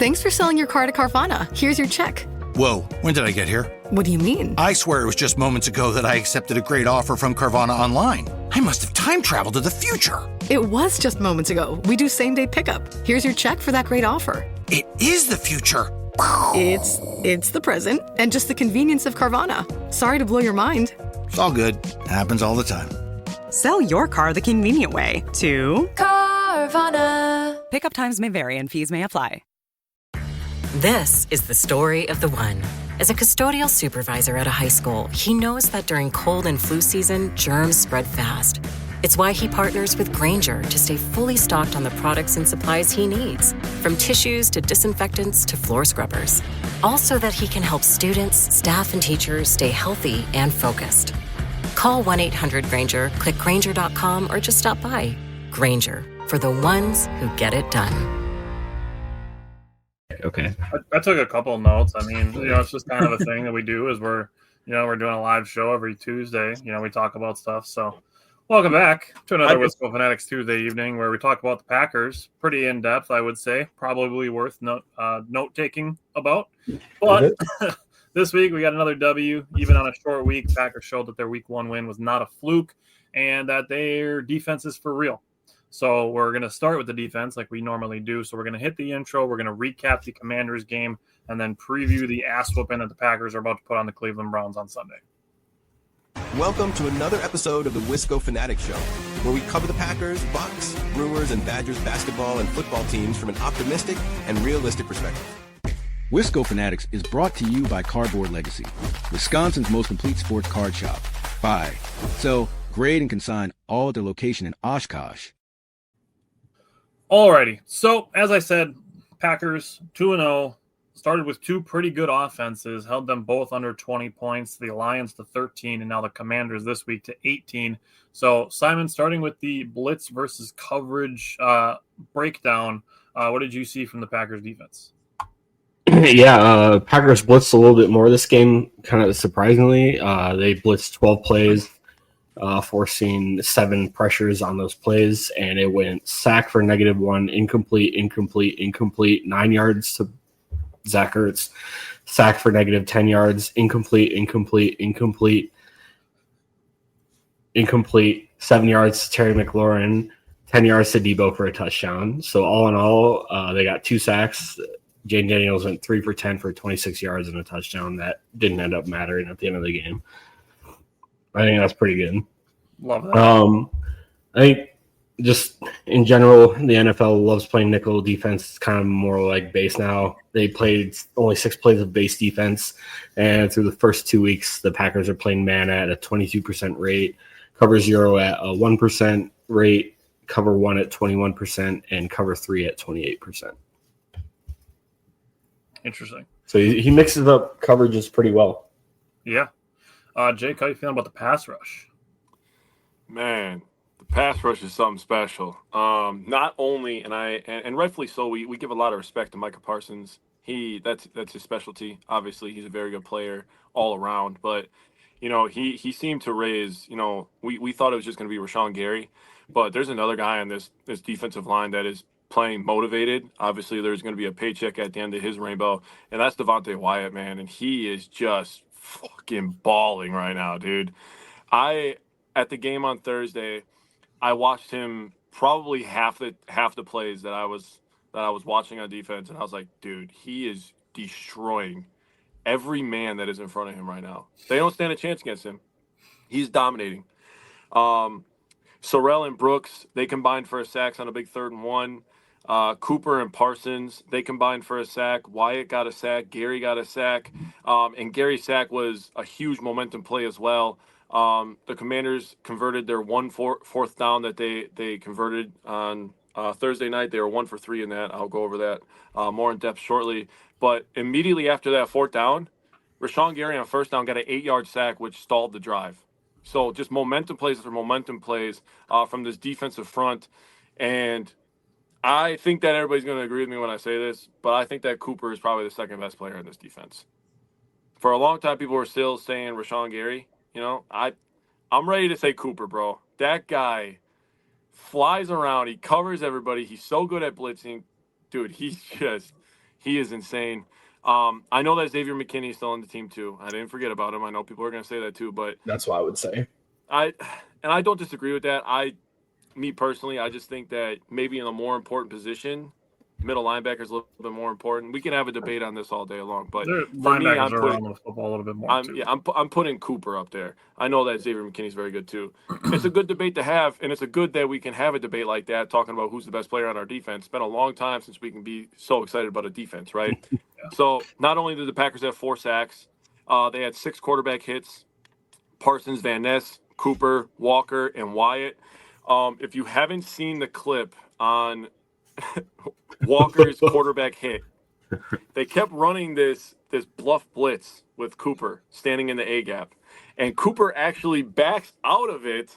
Thanks for selling your car to Carvana. Here's your check. Whoa, when did I get here? What do you mean? I swear it was just moments ago that I accepted a great offer from Carvana Online. I must have time traveled to the future. It was just moments ago. We do same-day pickup. Here's your check for that great offer. It is the future. It's the present and just the convenience of Carvana. Sorry to blow your mind. It's all good. Happens all the time. Sell your car the convenient way to Carvana. Pickup times may vary and fees may apply. This is the story of the one. As a custodial supervisor at a high school, he knows that during cold and flu season, germs spread fast. It's why he partners with Grainger to stay fully stocked on the products and supplies he needs, from tissues to disinfectants to floor scrubbers. Also that he can help students, staff, and teachers stay healthy and focused. Call 1-800-GRAINGER, click Grainger.com, or just stop by. Grainger, for the ones who get it done. Okay. I took a couple of notes. I mean, it's just kind of a thing that we do is we're doing a live show every Tuesday. We talk about stuff. So welcome back to another Wisco Fanatics Tuesday evening where we talk about the Packers. Pretty in-depth, I would say. Probably worth note-taking about. But this week we got another W. Even on a short week, Packers showed that their week 1 win was not a fluke and that their defense is for real. So we're going to start with the defense like we normally do. So we're going to hit the intro. We're going to recap the Commanders game and then preview the ass whooping that the Packers are about to put on the Cleveland Browns on Sunday. Welcome to another episode of the Wisco Fanatics Show, where we cover the Packers, Bucks, Brewers, and Badgers basketball and football teams from an optimistic and realistic perspective. Wisco Fanatics is brought to you by Cardboard Legacy, Wisconsin's most complete sports card shop. Buy, sell, grade, and consign all at their location in Oshkosh. Alrighty, so as I said, Packers 2-0, started with 2 pretty good offenses, held them both under 20 points, the Lions to 13, and now the Commanders this week to 18. So, Simon, starting with the blitz versus coverage breakdown, what did you see from the Packers defense? Yeah, Packers blitzed a little bit more this game, kind of surprisingly. They blitzed 12 plays. Forcing 7 pressures on those plays, and it went sack for -1, incomplete, 9 yards to Zach Ertz, sack for -10 yards, incomplete, 7 yards to Terry McLaurin, 10 yards to Debo for a touchdown. So all in all, they got 2 sacks. Jane Daniels went 3 for 10 for 26 yards and a touchdown. That didn't end up mattering at the end of the game. I think that's pretty good. Love that. I think just in general, the NFL loves playing nickel defense. It's kind of more like base now. They played only 6 plays of base defense, and through the first 2 weeks, the Packers are playing man at a 22% rate, cover 0 at a 1% rate, cover 1 at 21%, and cover 3 at 28%. Interesting. So he mixes up coverages pretty well. Yeah. Jake, how you feeling about the pass rush? Man, the pass rush is something special. Not only, and rightfully so, we give a lot of respect to Micah Parsons. That's his specialty. Obviously, he's a very good player all around. But he seemed to raise. We thought it was just going to be Rashawn Gary, but there's another guy on this defensive line that is playing motivated. Obviously, there's going to be a paycheck at the end of his rainbow, and that's Devontae Wyatt, man, and he is just fucking balling right now, dude. At the game on Thursday, I watched him probably half the plays that I was watching on defense, and I was like, dude, he is destroying every man that is in front of him right now. They don't stand a chance against him. He's dominating. Sorrell and Brooks, they combined for a sack on a big 3rd and 1. Cooper and Parsons, they combined for a sack. Wyatt got a sack. Gary got a sack. And Gary's sack was a huge momentum play as well. The Commanders converted their 4th down that they converted on Thursday night. They were 1 for 3 in that. I'll go over that more in depth shortly. But immediately after that 4th down, Rashawn Gary on 1st down got an 8-yard sack, which stalled the drive. So just momentum plays after momentum plays from this defensive front. And I think that everybody's going to agree with me when I say this, but I think that Cooper is probably the 2nd best player in this defense. For a long time, people were still saying Rashawn Gary. I'm ready to say Cooper, bro. That guy flies around. He covers everybody. He's so good at blitzing. Dude, He is insane. I know that Xavier McKinney is still on the team too. I didn't forget about him. I know people are going to say that too, but That's what I would say. I don't disagree with that. Me personally, I just think that maybe in a more important position, middle linebacker is a little bit more important. We can have a debate on this all day long, but for me, Linebackers are on the football a little bit more. I'm putting Cooper up there. I know that Xavier McKinney's very good too. It's a good debate to have, and it's a good that we can have a debate like that, talking about who's the best player on our defense. It's been a long time since we can be so excited about a defense, right? Yeah. So not only did the Packers have 4 sacks, they had 6 quarterback hits. Parsons, Van Ness, Cooper, Walker, and Wyatt. If you haven't seen the clip on Walker's quarterback hit, they kept running this bluff blitz with Cooper standing in the A gap, and Cooper actually backs out of it.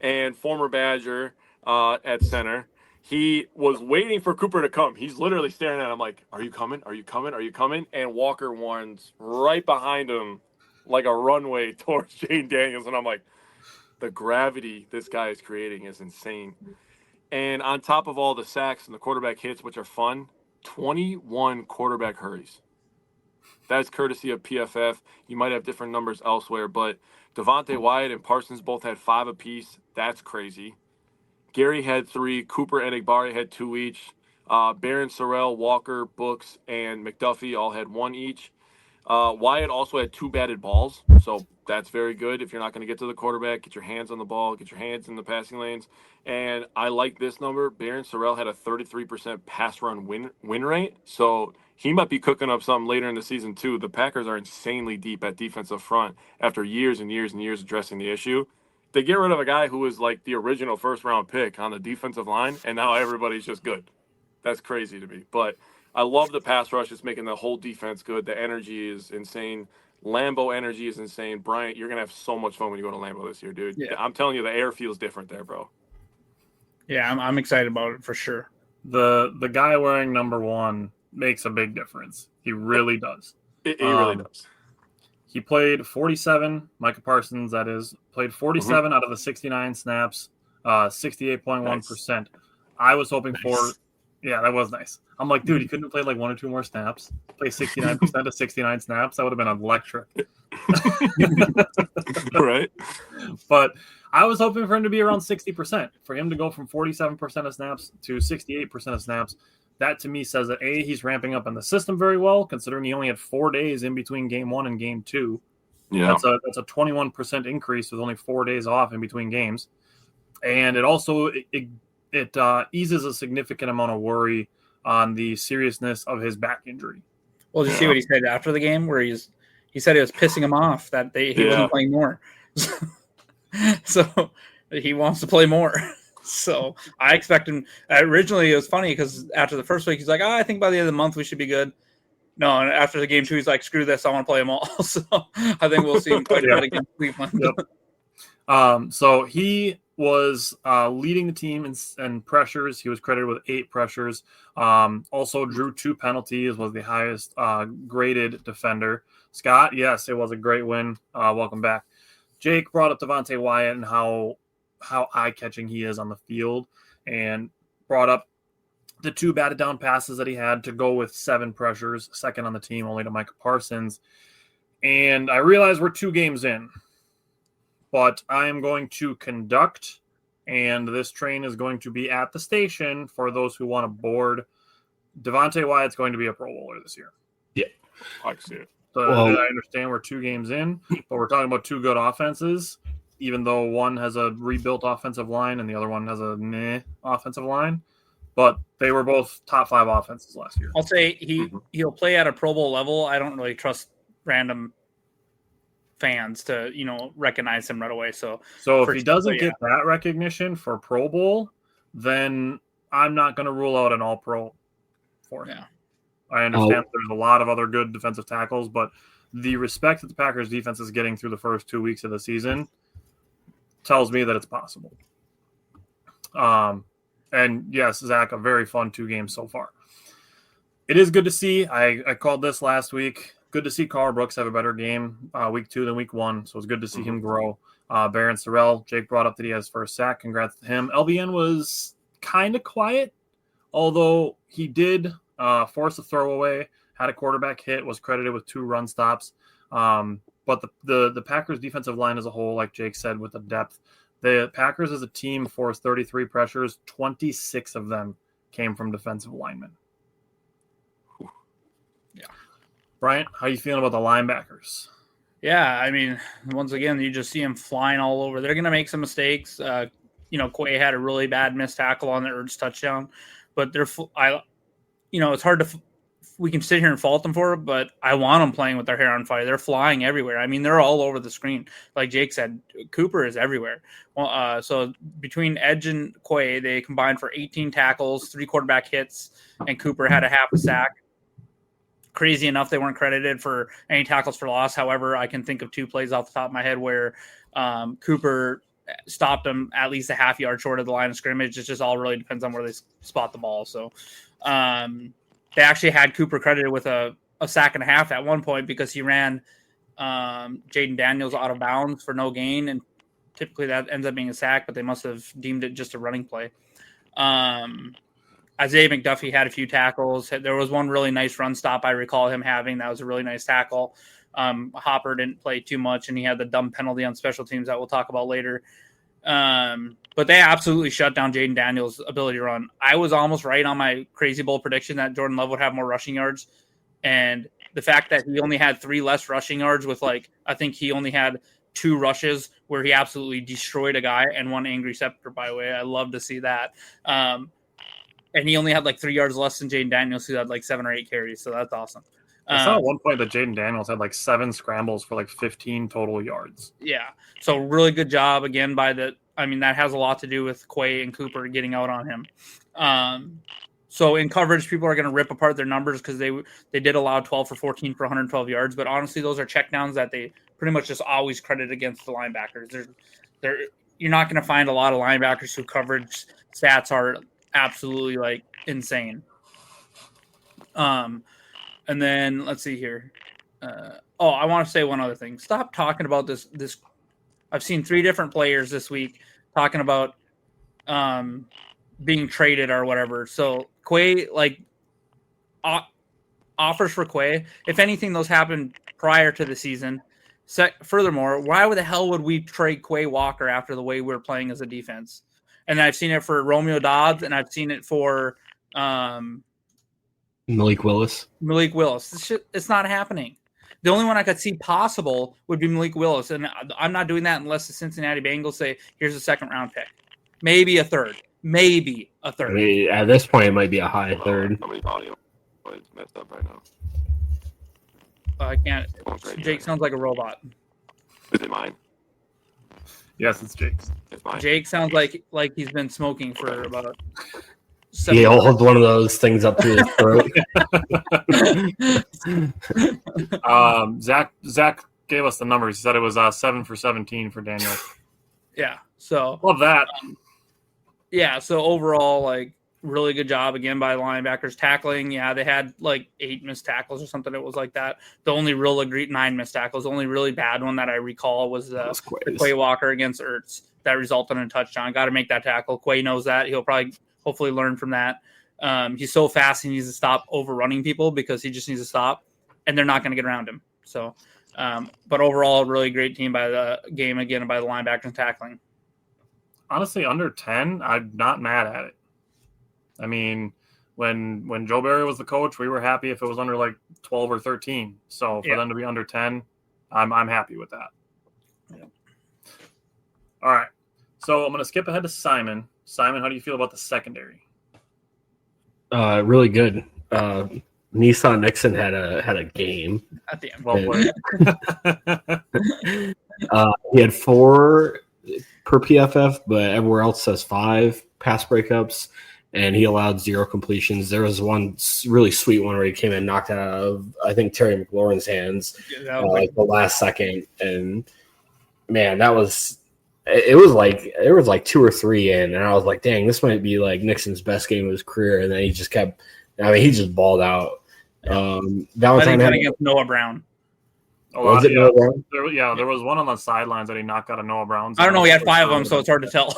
And former Badger at center, he was waiting for Cooper to come. He's literally staring at him like, "Are you coming? Are you coming? Are you coming?" And Walker runs right behind him like a runway towards Jane Daniels, and I'm like, the gravity this guy is creating is insane. And on top of all the sacks and the quarterback hits, which are fun, 21 quarterback hurries. That's courtesy of PFF. You might have different numbers elsewhere, but Devontae Wyatt and Parsons both had 5 apiece. That's crazy. Gary had 3. Cooper and Igbari had 2 each. Barron, Sorrell, Walker, Brooks, and McDuffie all had 1 each. Wyatt also had 2 batted balls, so that's very good. If you're not going to get to the quarterback, get your hands on the ball, get your hands in the passing lanes. And I like this number. Barron Sorrell had a 33% pass run win rate, so he might be cooking up something later in the season too. The Packers are insanely deep at defensive front after years and years and years addressing the issue. They get rid of a guy who was like the original first-round pick on the defensive line, and now everybody's just good. That's crazy to me, but I love the pass rush. It's making the whole defense good. The energy is insane. Lambeau energy is insane. Bryant, you're going to have so much fun when you go to Lambeau this year, dude. Yeah. I'm telling you, the air feels different there, bro. Yeah, I'm excited about it for sure. The guy wearing number 1 makes a big difference. He really does. He really does. He played 47, Micah Parsons, that is, played 47 out of the 69 snaps, 68.1%. Nice. I was hoping for – yeah, that was nice. I'm like, dude, he couldn't have played like 1 or 2 more snaps. Play 69% of 69 snaps. That would have been electric. Right. But I was hoping for him to be around 60%. For him to go from 47% of snaps to 68% of snaps, that to me says that, A, he's ramping up in the system very well, considering he only had 4 days in between game 1 and game 2. Yeah. That's a 21% increase with only 4 days off in between games. And it also it eases a significant amount of worry on the seriousness of his back injury. Well, did you see what he said after the game, where he said it was pissing him off that he wasn't playing more. So he wants to play more. So I expect him. Originally, it was funny because after the first week, he's like, I think by the end of the month we should be good. No, and after the game 2, he's like, screw this, I want to play them all. So I think we'll see him quite a bit against Cleveland. Yep. So he was leading the team in pressures. He was credited with 8 pressures. Also drew 2 penalties, was the highest graded defender. Scott, yes, it was a great win. Welcome back. Jake brought up Devontae Wyatt and how eye-catching he is on the field, and brought up the 2 batted down passes that he had to go with 7 pressures, second on the team, only to Micah Parsons. And I realize we're 2 games in, but I am going to conduct, and this train is going to be at the station for those who want to board. Devontae Wyatt's going to be a Pro Bowler this year. Yeah. I can see it. So I understand we're 2 games in, but we're talking about 2 good offenses, even though one has a rebuilt offensive line and the other one has a meh offensive line. But they were both top 5 offenses last year. I'll say he'll play at a Pro Bowl level. I don't really trust random fans to, recognize him right away. So if he doesn't get that recognition for Pro Bowl, then I'm not going to rule out an All-Pro for him. Yeah. I understand there's a lot of other good defensive tackles, but the respect that the Packers defense is getting through the first 2 weeks of the season tells me that it's possible. And yes, Zach, a very fun 2 games so far. It is good to see. I called this last week. Good to see Carl Brooks have a better game week 2 than week 1. So it's good to see him grow. Barron Sorrell, Jake brought up that he has first sack. Congrats to him. LBN was kind of quiet, although he did forced a throwaway, had a quarterback hit, was credited with 2 run stops. But the Packers defensive line as a whole, like Jake said, with the depth, the Packers as a team forced 33 pressures. 26 of them came from defensive linemen. Yeah. Bryant, how you feeling about the linebackers? Yeah, I mean, once again, you just see them flying all over. They're going to make some mistakes. Quay had a really bad missed tackle on the Ertz touchdown, but it's hard to. We can sit here and fault them for it, but I want them playing with their hair on fire. They're flying everywhere. I mean, they're all over the screen. Like Jake said, Cooper is everywhere. Well, so between Edge and Quay, they combined for 18 tackles, 3 quarterback hits, and Cooper had a half a sack. Crazy enough, they weren't credited for any tackles for loss. However, I can think of 2 plays off the top of my head where Cooper stopped them at least a half yard short of the line of scrimmage. It just all really depends on where they spot the ball. So they actually had Cooper credited with a sack and a half at one point because he ran Jaden Daniels out of bounds for no gain. And typically that ends up being a sack, but they must have deemed it just a running play. Isaiah McDuffie had a few tackles. There was one really nice run stop I recall him having. That was a really nice tackle. Hopper didn't play too much, and he had the dumb penalty on special teams that we'll talk about later. But they absolutely shut down Jaden Daniels' ability to run. I was almost right on my crazy bowl prediction that Jordan Love would have more rushing yards. And the fact that he only had 3 less rushing yards with I think he only had 2 rushes where he absolutely destroyed a guy and 1 angry scepter, by the way. I love to see that. And he only had 3 yards less than Jaden Daniels, who had 7 or 8 carries. So that's awesome. I saw at one point that Jaden Daniels had 7 scrambles for 15 total yards. Yeah. So really good job again by that has a lot to do with Quay and Cooper getting out on him. So in coverage, people are going to rip apart their numbers because they did allow 12 for 14 for 112 yards. But honestly, those are checkdowns that they pretty much just always credit against the linebackers. You're not going to find a lot of linebackers who coverage stats are absolutely insane. And then let's see here. I want to say one other thing. Stop talking about this. I've seen 3 different players this week talking about being traded or whatever. So Quay, offers for Quay. If anything, those happened prior to the season. Furthermore, why the hell would we trade Quay Walker after the way we're playing as a defense? And I've seen it for Romeo Doubs, and I've seen it for Malik Willis. This shit, it's not happening. The only one I could see possible would be Malik Willis, and I'm not doing that unless the Cincinnati Bengals say, here's a 2nd-round pick. Maybe a third. I mean, at this point, it might be a high third. It's messed up right now. I can't. Jake sounds like a robot. Is it mine? Yes, it's Jake's. It's mine. Jake sounds like he's been smoking for about 7 years. He'll hold one of those things up to his throat. Zach gave us the numbers. He said it was 7 for 17 for Daniel. Yeah. So love that. So overall, really good job again by linebackers tackling. Yeah, they had 8 missed tackles or something. It was like that. The only real 9 missed tackles. The only really bad one that I recall was the Quay Walker against Ertz that resulted in a touchdown. Got to make that tackle. Quay knows that. He'll probably hopefully learn from that. He's so fast he needs to stop overrunning people because he just needs to stop, and they're not going to get around him. So, but overall, really great team by the game again by the linebackers and tackling. Honestly, under 10, I'm not mad at it. I mean, when Joe Barry was the coach, we were happy if it was under 12 or 13. So for them to be under 10, I'm happy with that. Yeah. All right. So I'm going to skip ahead to Simon. Simon, how do you feel about the secondary? Really good. Nissan Nixon had a game. At the end. Well played. He had 4 per PFF, but everywhere else says 5 pass breakups, and he allowed 0 completions. There was one really sweet one where he came and knocked it out of, I think, Terry McLaurin's hands the last second. And man, it was there was 2 or 3 in, and I was like, dang, this might be Nixon's best game of his career. And then he just kept, he just balled out. Valentine had against Noah Brown. Was it Noah Brown? There was one on the sidelines that he knocked out of Noah Brown's. I don't know. He had 5 of them, so it's hard to tell.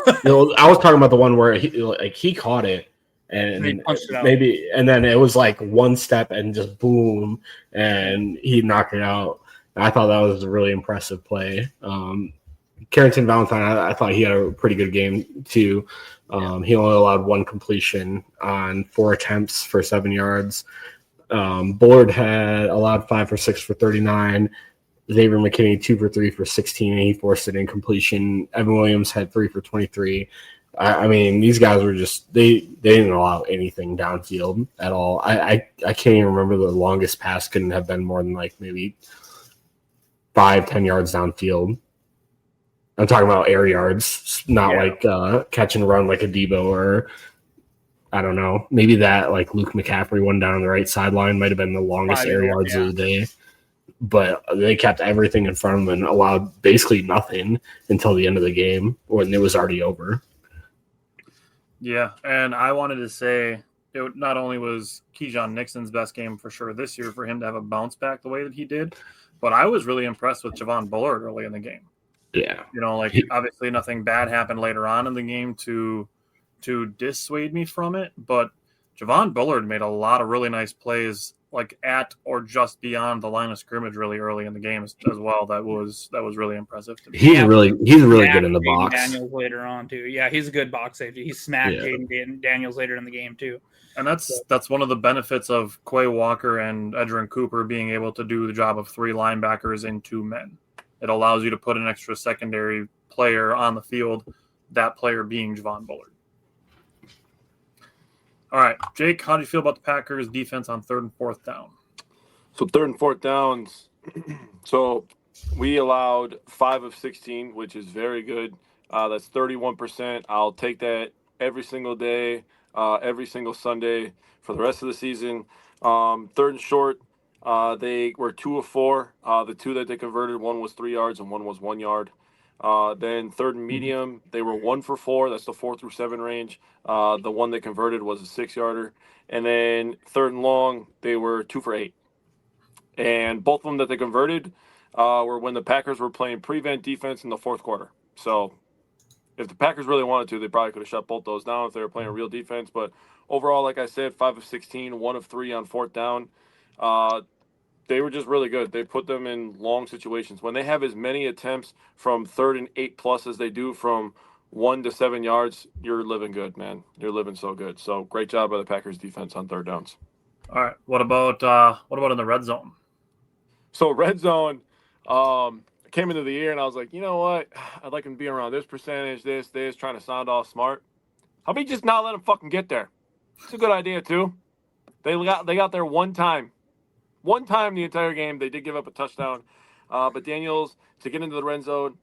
I was talking about the one where he caught it, and he punched it out. and then it was like one step and just boom, and he knocked it out. I thought that was a really impressive play. Carrington Valentine, I thought he had a pretty good game too. He only allowed one completion on 4 attempts for 7 yards. Bullard had allowed 5 for 6 for 39. Xavier McKinney 2 for 3 for 16, and he forced an incompletion. Evan Williams had 3 for 23. I mean, these guys were just they didn't allow anything downfield at all. I can't even remember the longest pass couldn't have been more than like maybe 5-10 yards downfield. I'm talking about air yards, not like catch and run like a Debo or I don't know. Maybe that like Luke McCaffrey one down on the right sideline might have been the longest air yards of the day. But they kept everything in front of them and allowed basically nothing until the end of the game when it was already over. Yeah, and I wanted to say it not only was Keyshawn Nixon's best game for sure this year for him to have a bounce back the way that he did, but I was really impressed with Javon Bullard early in the game. Yeah. You know, like obviously nothing bad happened later on in the game to dissuade me from it, but Javon Bullard made a lot of really nice plays like at or just beyond the line of scrimmage really early in the game as well. That was really impressive to me. He's really good in the box. Daniels later on too. Yeah, he's a good box safety. He smacked Jaden Daniels later in the game too. And that's one of the benefits of Quay Walker and Edgerrin Cooper being able to do the job of 3 linebackers and 2 men. It allows you to put an extra secondary player on the field, that player being Javon Bullard. All right, Jake, how do you feel about the Packers' defense on 3rd and 4th down? So 3rd and 4th downs. So we allowed 5 of 16, which is very good. That's 31%. I'll take that every single day, every single Sunday for the rest of the season. 3rd and short, they were 2 of 4. The 2 that they converted, one was 3 yards and one was 1 yard. Then 3rd and medium, they were 1 for 4. That's the 4 through 7 range. The one they converted was a 6-yarder. And then 3rd and long, they were 2 for 8. And both of them that they converted were when the Packers were playing prevent defense in the 4th quarter. So if the Packers really wanted to, they probably could have shut both those down if they were playing real defense. But overall, like I said, 5 of 16, 1 of 3 on 4th down. They were just really good. They put them in long situations. When they have as many attempts from 3rd and 8+ as they do from 1 to 7 yards, you're living good, man. You're living so good. So great job by the Packers defense on 3rd downs. All right. What about in the red zone? So red zone, I came into the year and I was like, you know what? I'd like him to be around this percentage, this, trying to sound all smart. How about you just not let him fucking get there? It's a good idea too. They got there one time. One time the entire game, they did give up a touchdown. But Daniels, to get into the red zone,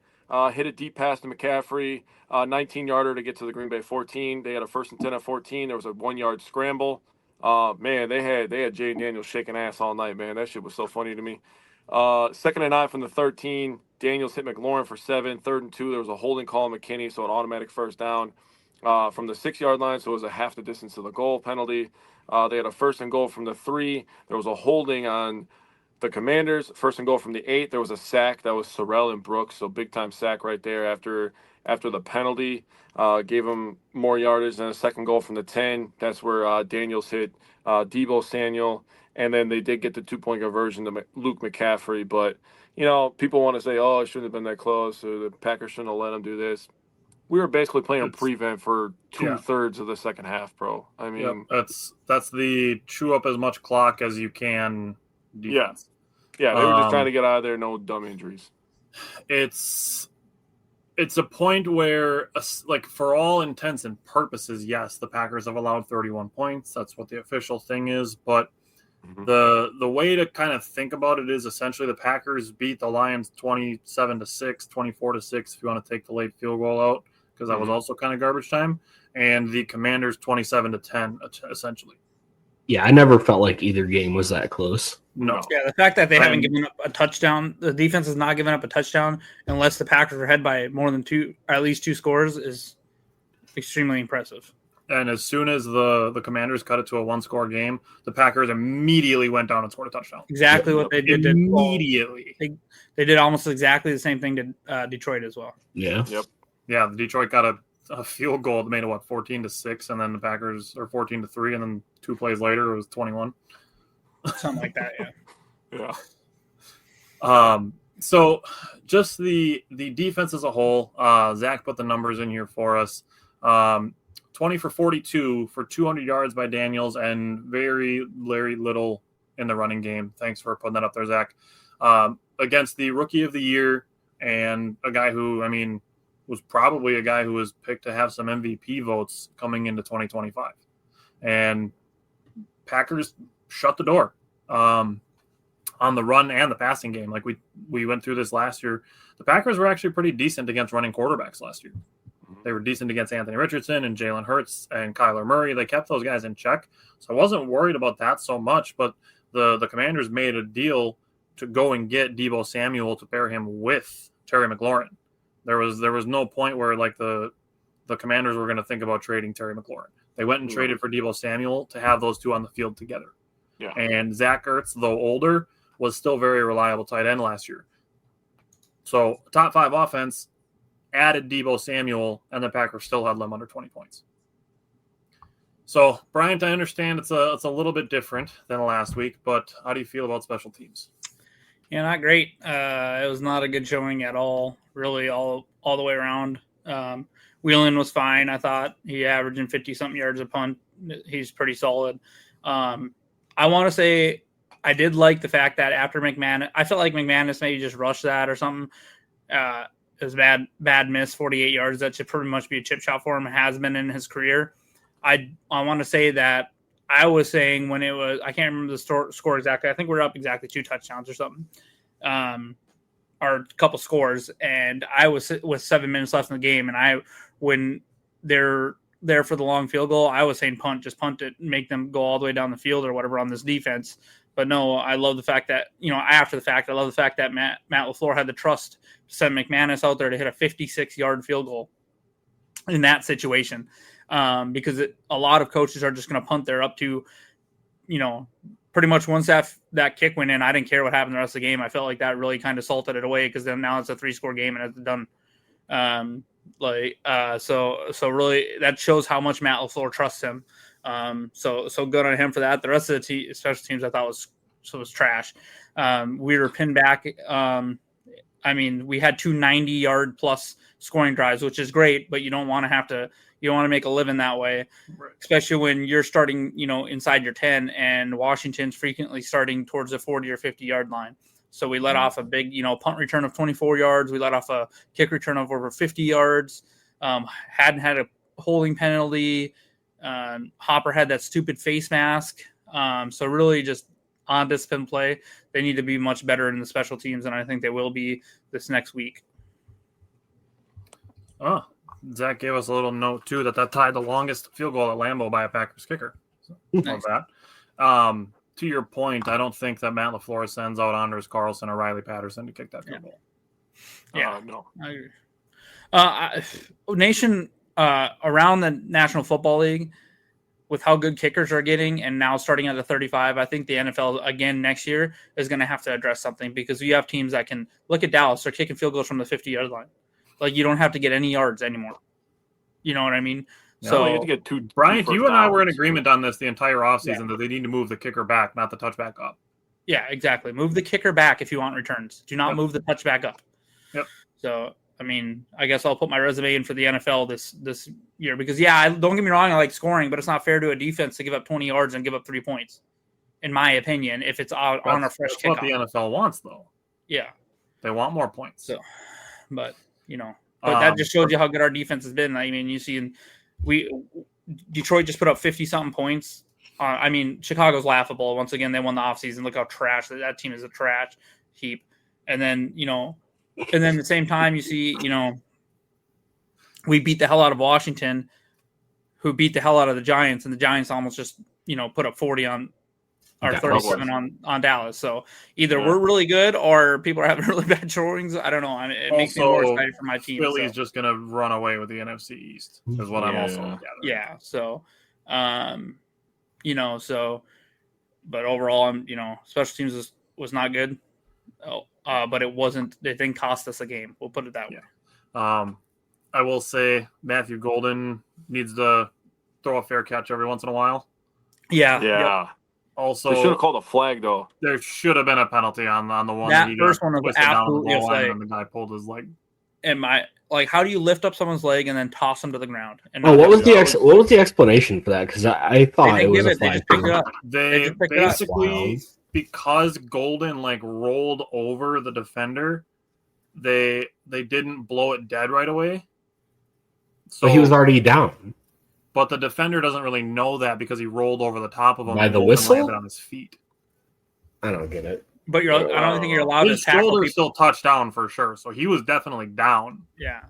hit a deep pass to McCaffrey, 19-yarder to get to the Green Bay 14. They had a 1st and 10 at 14. There was a 1-yard scramble. Man, they had Jaden Daniels shaking ass all night, man. That shit was so funny to me. 2nd and 9 from the 13. Daniels hit McLaurin for 7. 3rd and 2, there was a holding call on McKinney, so an automatic 1st down. From the 6-yard line, so it was a half the distance to the goal penalty. They had a 1st and goal from the 3. There was a holding on the Commanders. 1st and goal from the 8. There was a sack. That was Sorrell and Brooks, so big-time sack right there after the penalty. Gave them more yardage than a 2nd goal from the 10. That's where Daniels hit Deebo Samuel. And then they did get the 2-point conversion to Luke McCaffrey. But, you know, people want to say, oh, it shouldn't have been that close, or the Packers shouldn't have let them do this. We were basically playing prevent for 2/3 of the second half, bro. I mean, that's the chew up as much clock as you can defense. Yeah, they were just trying to get out of there, no dumb injuries. It's a point where, like, for all intents and purposes, yes, the Packers have allowed 31 points. That's what the official thing is. But the way to kind of think about it is essentially the Packers beat the Lions 27-6, 24-6, if you want to take the late field goal out, because that was also kind of garbage time, and the Commanders 27-10, essentially. Yeah, I never felt like either game was that close. No. Yeah, the fact that they haven't given up a touchdown, the defense has not given up a touchdown unless the Packers are ahead by more than 2, or at least 2 scores, is extremely impressive. And as soon as the Commanders cut it to a 1-score game, the Packers immediately went down and scored a touchdown. Exactly what they did. Immediately. They did almost exactly the same thing to Detroit as well. Yeah. Yep. Yeah, Detroit got a a field goal that made it 14-6, and then the Packers are 14-3, and then 2 plays later it was 21. Something like that, yeah. Yeah. So just the defense as a whole, Zach put the numbers in here for us. 20 for 42 for 200 yards by Daniels and very little in the running game. Thanks for putting that up there, Zach. Against the rookie of the year and a guy who, I mean, was probably a guy who was picked to have some MVP votes coming into 2025. And Packers shut the door on the run and the passing game. Like we went through this last year. The Packers were actually pretty decent against running quarterbacks last year. They were decent against Anthony Richardson and Jalen Hurts and Kyler Murray. They kept those guys in check. So I wasn't worried about that so much, but the Commanders made a deal to go and get Deebo Samuel to pair him with Terry McLaurin. There was no point where like the Commanders were going to think about trading Terry McLaurin. They went and traded for Deebo Samuel to have those two on the field together. Yeah. And Zach Ertz, though older, was still very reliable tight end last year. So top 5 offense, added Deebo Samuel, and the Packers still had them under 20 points. So, Bryant, I understand it's a little bit different than last week, but how do you feel about special teams? Yeah, not great. It was not a good showing at all, really, all the way around. Whelan was fine, I thought. He averaging 50-something yards a punt. He's pretty solid. I want to say I did like the fact that after McManus, I felt like McManus maybe just rushed that or something. It was bad miss, 48 yards. That should pretty much be a chip shot for him. It has been in his career. I want to say that I was saying when it was, I can't remember the score exactly. I think we're up exactly 2 touchdowns or something, or a couple scores. And I was with 7 minutes left in the game. And when they're there for the long field goal, I was saying punt, just punt it, make them go all the way down the field or whatever on this defense. But no, I love the fact that, after the fact, I love the fact that Matt LaFleur had the trust to send McManus out there to hit a 56-yard field goal in that situation. Because a lot of coaches are just going to punt there up to, pretty much once that kick went in, I didn't care what happened the rest of the game. I felt like that really kind of salted it away because then now it's a 3-score game and it's done. So really that shows how much Matt LaFleur trusts him. So good on him for that. The rest of the special teams I thought was trash. We were pinned back. We had 2 90-yard plus scoring drives, which is great, but you don't want to make a living that way, right? Especially when you're starting, inside your 10 and Washington's frequently starting towards the 40 or 50-yard line. So we let off a big, punt return of 24 yards. We let off a kick return of over 50 yards. Hadn't had a holding penalty. Hopper had that stupid face mask. So really just on discipline play. They need to be much better in the special teams, and I think they will be this next week. Oh, Zach gave us a little note, too, that tied the longest field goal at Lambeau by a Packers kicker. So, nice. Love that. To your point, I don't think that Matt LaFleur sends out Anders Carlson or Riley Patterson to kick that field goal. Yeah, no. I agree. Nation around the National Football League, with how good kickers are getting and now starting at the 35, I think the NFL again next year is going to have to address something because you have teams that can look at Dallas. They're kicking field goals from the 50-yard line. Like you don't have to get any yards anymore. You know what I mean? No, so you have to get two. Brian, two you and I were in downs. agreement on this the entire offseason that they need to move the kicker back, not the touchback up. Yeah, exactly. Move the kicker back if you want returns. Do not move the touchback up. Yep. So, I guess I'll put my resume in for the NFL this year because, don't get me wrong, I like scoring, but it's not fair to a defense to give up 20 yards and give up 3 points, in my opinion, if it's on a fresh kickoff. That's what the NFL wants, though. Yeah. They want more points. So, but that just shows you how good our defense has been. I mean, you see, Detroit just put up 50-something points. Chicago's laughable. Once again, they won the offseason. Look how trash that team is, a trash heap. And then, and then at the same time, you see, we beat the hell out of Washington, who beat the hell out of the Giants, and the Giants almost just, put up 40 on or 37 on Dallas. So either we're really good or people are having really bad showings. I don't know. It makes me more excited for my team. Philly's just going to run away with the NFC East is what I'm also gathering. Yeah. So, but overall, special teams was not good. But it wasn't. They didn't cost us a game. We'll put it that way. I will say Matthew Golden needs to throw a fair catch every once in a while. Yeah. Yeah. Also, They should have called a flag, though. There should have been a penalty on the one That he first got one was twisted down on the absolutely a goal line flag. and the guy pulled his leg. And how do you lift up someone's leg and then toss them to the ground? And Oh, not what was have- what was the explanation for that? Because I thought They it didn't was give a it. They flag. just picked it up. They just picked it up. basically, because Golden rolled over the defender, they didn't blow it dead right away. So But he was already down. But the defender doesn't really know that because he rolled over the top of him. By and the Golden whistle? landed on his feet. I don't get it. But I don't think you're allowed to His tackle shoulder people. still touched down for sure, so he was definitely down. Yeah.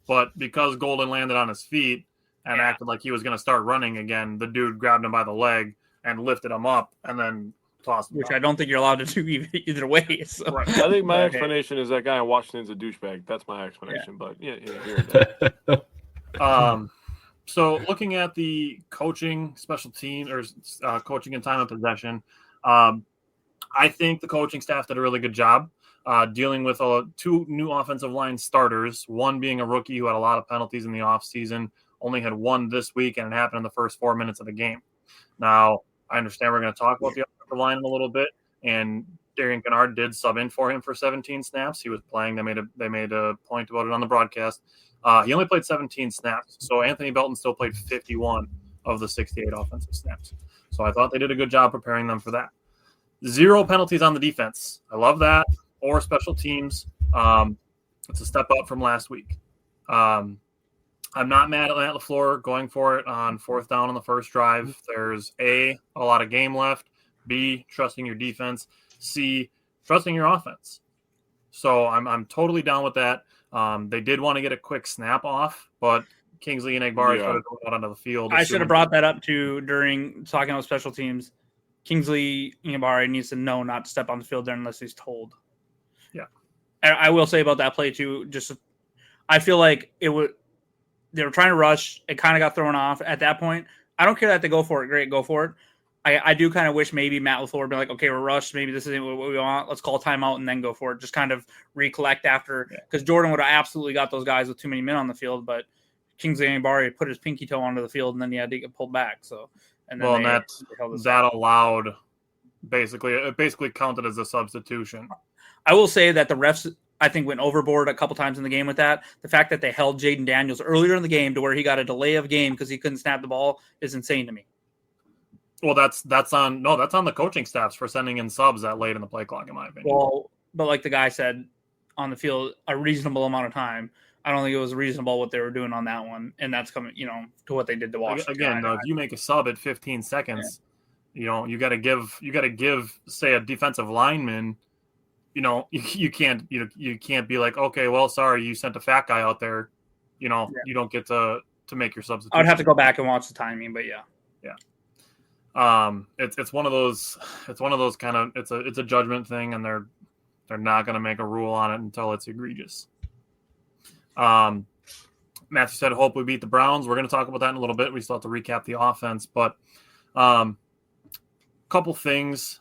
But because Golden landed on his feet and acted like he was going to start running again, the dude grabbed him by the leg and lifted him up and then tossed him. Which down. I don't think you're allowed to do either way. So. Right. I think my Okay. explanation is that guy in Washington's a douchebag. That's my explanation. But yeah, here it is. So looking at the coaching, special team, or coaching and time of possession, I think the coaching staff did a really good job dealing with two new offensive line starters, one being a rookie who had a lot of penalties in the offseason, only had one this week, and it happened in the first 4 minutes of the game. Now, I understand we're going to talk about the offensive line in a little bit, and Darian Kennard did sub in for him for 17 snaps. He was playing. They made a point about it on the broadcast. He only played 17 snaps, so Anthony Belton still played 51 of the 68 offensive snaps. So I thought they did a good job preparing them for that. 0 penalties on the defense. I love that. Or special teams. It's a step up from last week. I'm not mad at Matt LaFleur going for it on 4th down on the first drive. There's a lot of game left. B, trusting your defense. C, trusting your offense. So I'm totally down with that. They did want to get a quick snap off, but Kingsley and Egbari started going out onto the field. I should have brought that up too during talking about special teams. Kingsley Egbari needs to know not to step on the field there unless he's told. Yeah. And I will say about that play too, I feel like they were trying to rush. It kind of got thrown off at that point. I don't care that they go for it. Great, go for it. I do kind of wish maybe Matt LaFleur would be like, okay, we're rushed. Maybe this isn't what we want. Let's call timeout and then go for it. Just kind of recollect after. Because Jordan would have absolutely got those guys with too many men on the field, but Kingsley Egbari put his pinky toe onto the field and then he had to get pulled back. So, and then that allowed it basically counted as a substitution. I will say that the refs, I think, went overboard a couple times in the game with that. The fact that they held Jaden Daniels earlier in the game to where he got a delay of game because he couldn't snap the ball is insane to me. Well, that's on the coaching staffs for sending in subs that late in the play clock, in my opinion. Well, but like the guy said on the field, a reasonable amount of time. I don't think it was reasonable what they were doing on that one, and that's coming, to what they did to Washington. Again, though, if you make a sub at 15 seconds, you got to give, say, a defensive lineman, you can't be like, okay, well, sorry, you sent a fat guy out there, you don't get to make your substitution. I would have to go back and watch the timing, but yeah. It's one of those kind of it's a judgment thing, and they're not going to make a rule on it until it's egregious. Matthew said, hope we beat the Browns. We're going to talk about that in a little bit. We still have to recap the offense, but couple things.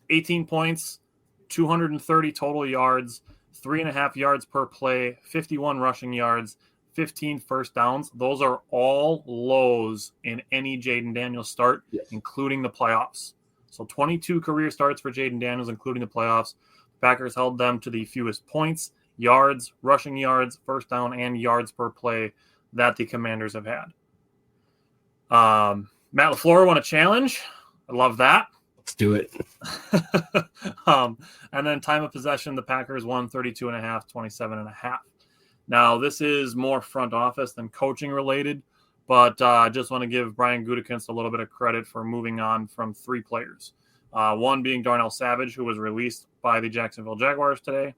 18 points, 230 total yards, 3.5 yards per play, 51 rushing yards, 15 first downs. Those are all lows in any Jaden Daniels start, including the playoffs. So 22 career starts for Jaden Daniels, including the playoffs. Packers held them to the fewest points, yards, rushing yards, first down, and yards per play that the Commanders have had. Matt LaFleur won a challenge. I love that. Let's do it. And then time of possession, the Packers won 32.5, 27.5. Now, this is more front office than coaching related, but I just want to give Brian Gutekunst a little bit of credit for moving on from 3 players. One being Darnell Savage, who was released by the Jacksonville Jaguars today.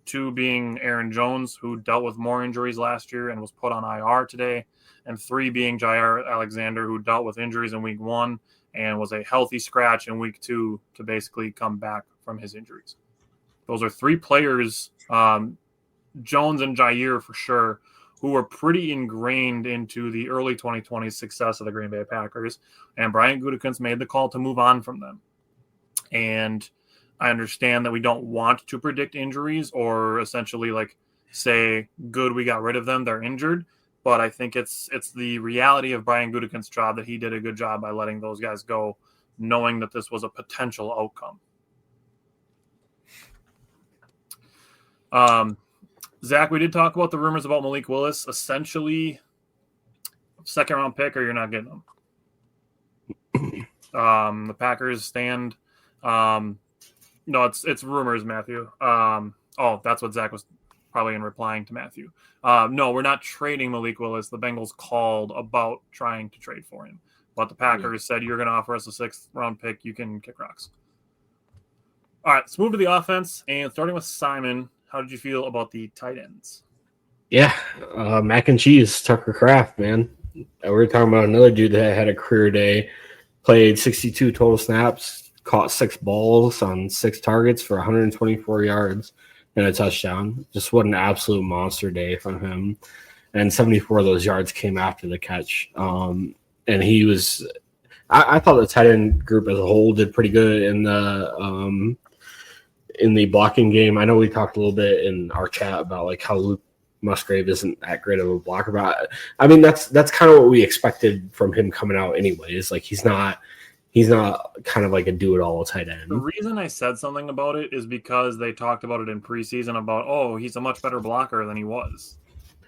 2 being Aaron Jones, who dealt with more injuries last year and was put on IR today. And 3 being Jair Alexander, who dealt with injuries in week 1 and was a healthy scratch in week 2 to basically come back from his injuries. Those are 3 players, Jones and Jair for sure, who were pretty ingrained into the early 2020 success of the Green Bay Packers. And Brian Gutekunst made the call to move on from them. And I understand that we don't want to predict injuries or essentially say, good, we got rid of them, they're injured. But I think it's the reality of Brian Gutekunst's job that he did a good job by letting those guys go, knowing that this was a potential outcome. Zach, we did talk about the rumors about Malik Willis. Essentially, second-round pick, or you're not getting him. The Packers stand. No, it's rumors, Matthew. That's what Zach was probably in replying to Matthew. No, we're not trading Malik Willis. The Bengals called about trying to trade for him, but the Packers said, you're going to offer us a 6th-round pick. You can kick rocks. All right, let's move to the offense, and starting with Simon, how did you feel about the tight ends? Yeah, mac and cheese, Tucker Kraft, man. We were talking about another dude that had a career day, played 62 total snaps, caught 6 balls on 6 targets for 124 yards and a touchdown. Just what an absolute monster day from him. And 74 of those yards came after the catch. And he was – I thought the tight end group as a whole did pretty good in the blocking game. I know we talked a little bit in our chat about like how Luke Musgrave isn't that great of a blocker, but I mean that's kind of what we expected from him coming out anyways. Like he's not kind of like a do-it-all tight end. The reason I said something about it is because they talked about it in preseason about, he's a much better blocker than he was.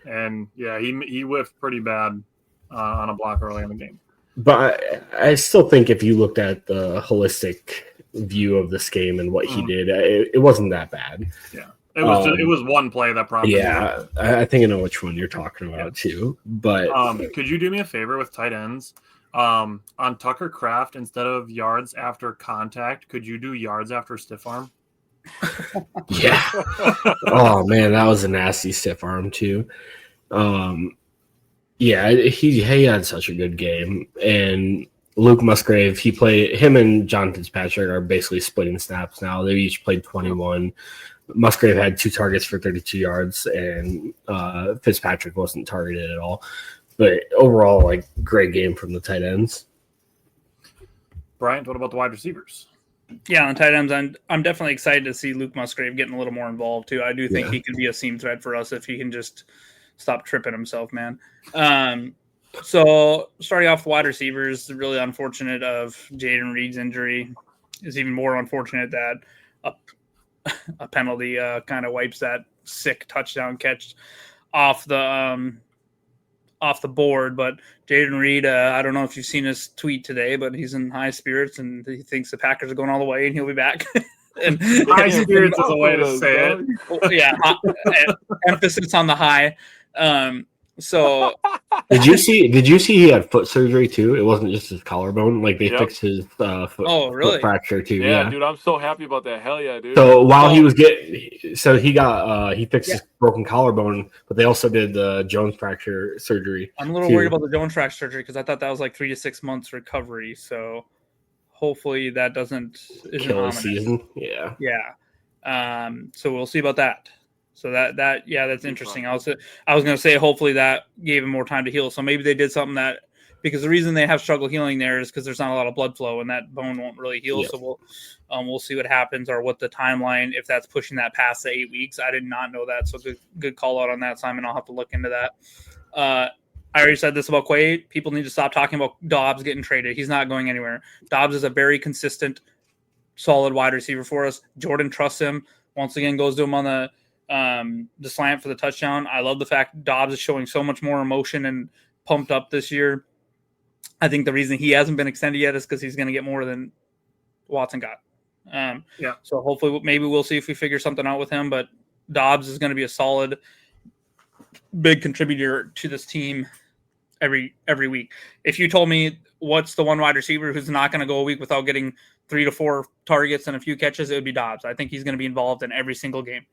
And yeah, he whiffed pretty bad on a block early in the game. But I still think if you looked at the holistic view of this game and what he did, it wasn't that bad. Yeah, it was one play that probably. Yeah, I think I know which one you're talking about too. But could you do me a favor with tight ends? On Tucker Kraft, instead of yards after contact, could you do yards after stiff arm? Yeah. Oh man, that was a nasty stiff arm too. Yeah, he had such a good game. And Luke Musgrave, him and John Fitzpatrick are basically splitting snaps now. They each played 21. Musgrave had 2 targets for 32 yards, and Fitzpatrick wasn't targeted at all. But overall, like, great game from the tight ends. Bryant, what about the wide receivers? Yeah, on tight ends, I'm definitely excited to see Luke Musgrave getting a little more involved too. I do think he can be a seam threat for us if he can just stop tripping himself, man. So starting off wide receivers, really unfortunate of Jaden Reed's injury. It's even more unfortunate that a penalty kind of wipes that sick touchdown catch off the board. But Jaden Reed, I don't know if you've seen his tweet today, but he's in high spirits and he thinks the Packers are going all the way and he'll be back. And high spirits is a way to say it. Yeah, emphasis on the high. So did you see he had foot surgery too? It wasn't just his collarbone. Like they fixed his foot fracture too. Yeah, dude, I'm so happy about that. Hell yeah, dude. So while he was he fixed his broken collarbone, but they also did the Jones fracture surgery. I'm a little worried about the Jones fracture surgery because I thought that was like 3 to 6 months recovery. So hopefully that doesn't kill the season. Yeah. Yeah. So we'll see about that. So that's interesting. I was going to say hopefully that gave him more time to heal. So maybe they did something that, because the reason they have struggle healing there is because there's not a lot of blood flow and that bone won't really heal. Yeah. So we'll see what happens or what the timeline, if that's pushing that past the 8 weeks. I did not know that. So good call out on that, Simon. I'll have to look into that. I already said this about Quay. People need to stop talking about Dobbs getting traded. He's not going anywhere. Dobbs is a very consistent, solid wide receiver for us. Jordan trusts him. Once again, goes to him on the slant for the touchdown. I love the fact Dobbs is showing so much more emotion and pumped up this year. I think the reason he hasn't been extended yet is because he's going to get more than Watson got. So hopefully maybe we'll see if we figure something out with him, but Dobbs is going to be a solid, big contributor to this team every week. If you told me what's the one wide receiver who's not going to go a week without getting 3 to 4 targets and a few catches, it would be Dobbs. I think he's going to be involved in every single game.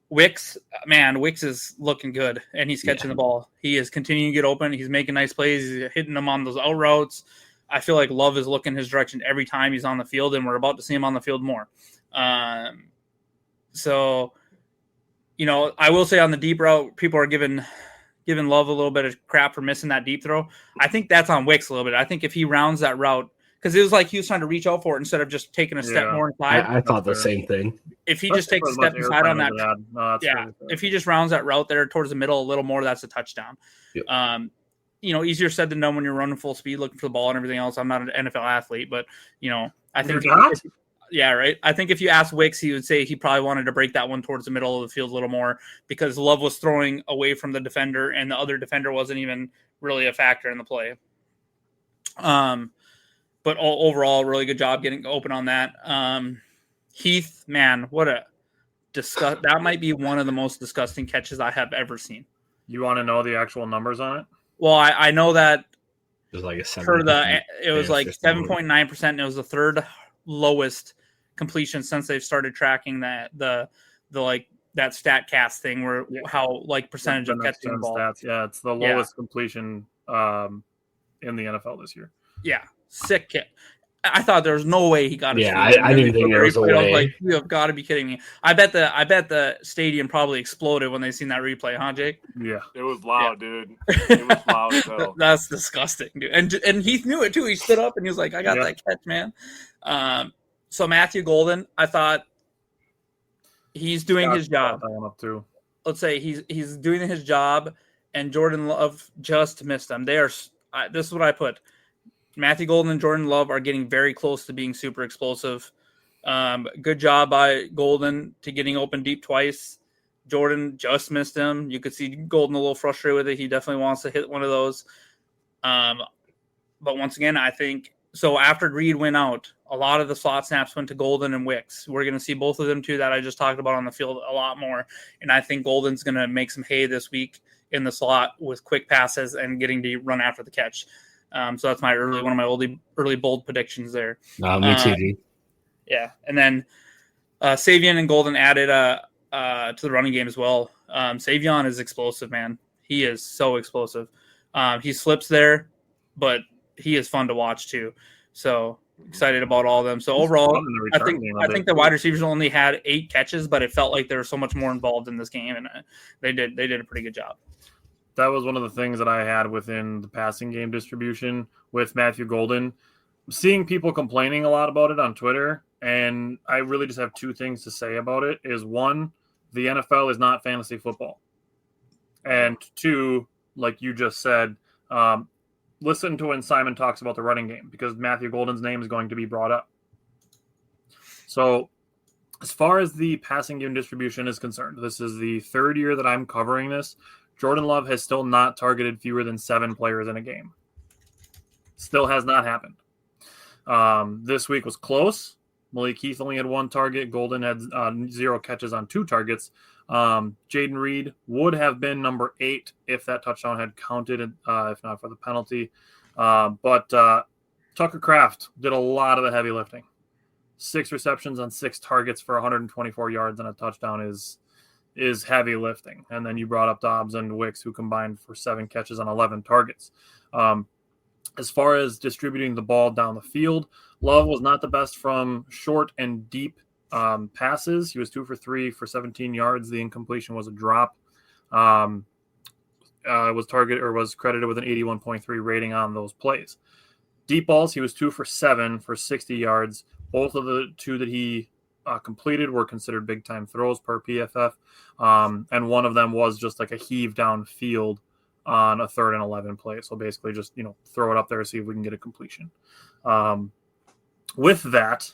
Wicks is looking good, and he's catching the ball. He is continuing to get open. He's making nice plays. He's hitting them on those out routes. I feel like Love is looking his direction every time he's on the field, and we're about to see him on the field more. So, I will say on the deep route, people are giving Love a little bit of crap for missing that deep throw. I think that's on Wicks a little bit. I think if he rounds that route, because it was like he was trying to reach out for it instead of just taking a step more inside. I thought the same thing. If he just takes a step inside on that, if he just rounds that route there towards the middle a little more, that's a touchdown. Yep. Easier said than done when you're running full speed looking for the ball and everything else. I'm not an NFL athlete, but I think right. I think if you ask Wicks, he would say he probably wanted to break that one towards the middle of the field a little more because Love was throwing away from the defender and the other defender wasn't even really a factor in the play. But overall, really good job getting open on that. Heath, man, what a disgust! That might be one of the most disgusting catches I have ever seen. You want to know the actual numbers on it? Well, I know that it was like it was like 7.9%, and it was the third lowest completion since they've started tracking that the like that StatCast thing where how like percentage of catching the ball. Stats. Yeah, it's the lowest completion in the NFL this year. Yeah, sick kid. I thought there was no way he got it. Yeah, I didn't think there was a way. I was like, you have got to be kidding me. I bet the stadium probably exploded when they seen that replay, huh, Jake? Yeah. It was loud, dude. It was loud as hell. That's disgusting, dude. And Heath knew it too. He stood up and he was like, I got that catch, man. So Matthew Golden, I thought he's doing his job. Let's say he's doing his job, and Jordan Love just missed him. This is what I put. Matthew Golden and Jordan Love are getting very close to being super explosive. Good job by Golden to getting open deep twice. Jordan just missed him. You could see Golden a little frustrated with it. He definitely wants to hit one of those. But once again, I think so. After Reed went out, a lot of the slot snaps went to Golden and Wicks. We're going to see both of them too that I just talked about on the field a lot more. And I think Golden's going to make some hay this week in the slot with quick passes and getting to run after the catch. So that's my one of my early bold predictions there. Me too. Yeah, and then Savion and Golden added to the running game as well. Savion is explosive, man. He is so explosive. He slips there, but he is fun to watch too. So excited about all of them. So overall, I think the wide receivers only had 8 catches, but it felt like there was so much more involved in this game, and they did a pretty good job. That was one of the things that I had within the passing game distribution with Matthew Golden. Seeing people complaining a lot about it on Twitter, and I really just have 2 things to say about it. Is 1, the NFL is not fantasy football. And 2, like you just said, listen to when Simon talks about the running game because Matthew Golden's name is going to be brought up. So as far as the passing game distribution is concerned, this is the 3rd year that I'm covering this. Jordan Love has still not targeted fewer than 7 players in a game. Still has not happened. This week was close. Malik Heath only had 1 target. Golden had 0 catches on 2 targets. Jaden Reed would have been number 8 if that touchdown had counted, if not for the penalty. But Tucker Kraft did a lot of the heavy lifting. 6 receptions on 6 targets for 124 yards and a touchdown is heavy lifting. And then you brought up Dobbs and Wicks, who combined for 7 catches on 11 targets. As far as distributing the ball down the field, Love was not the best from short and deep passes. He was 2 for 3 for 17 yards. The incompletion was a drop. Was credited with an 81.3 rating on those plays. Deep balls, he was 2 for 7 for 60 yards. Both of the 2 that he completed were considered big time throws per PFF. And one of them was just like a heave down field on a 3rd and 11 play. So basically just, throw it up there, see if we can get a completion. With that,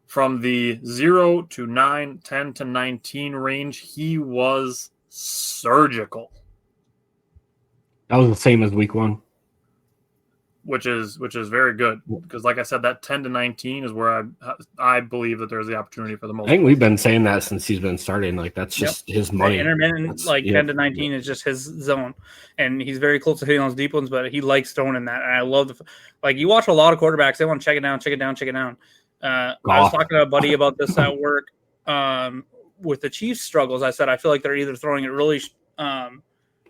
from the 0 to 9, 10 to 19 range, he was surgical. That was the same as week 1. Which is very good because, like I said, that 10 to 19 is where I believe that there's the opportunity for the most. I think we've been saying that since he's been starting. Like that's just his money. Intermittent, 10 to 19 is just his zone, and he's very close to hitting those deep ones. But he likes throwing in that, and I love you watch a lot of quarterbacks. They want to check it down. I was talking to a buddy about this at work with the Chiefs' struggles. I said I feel like they're either throwing it really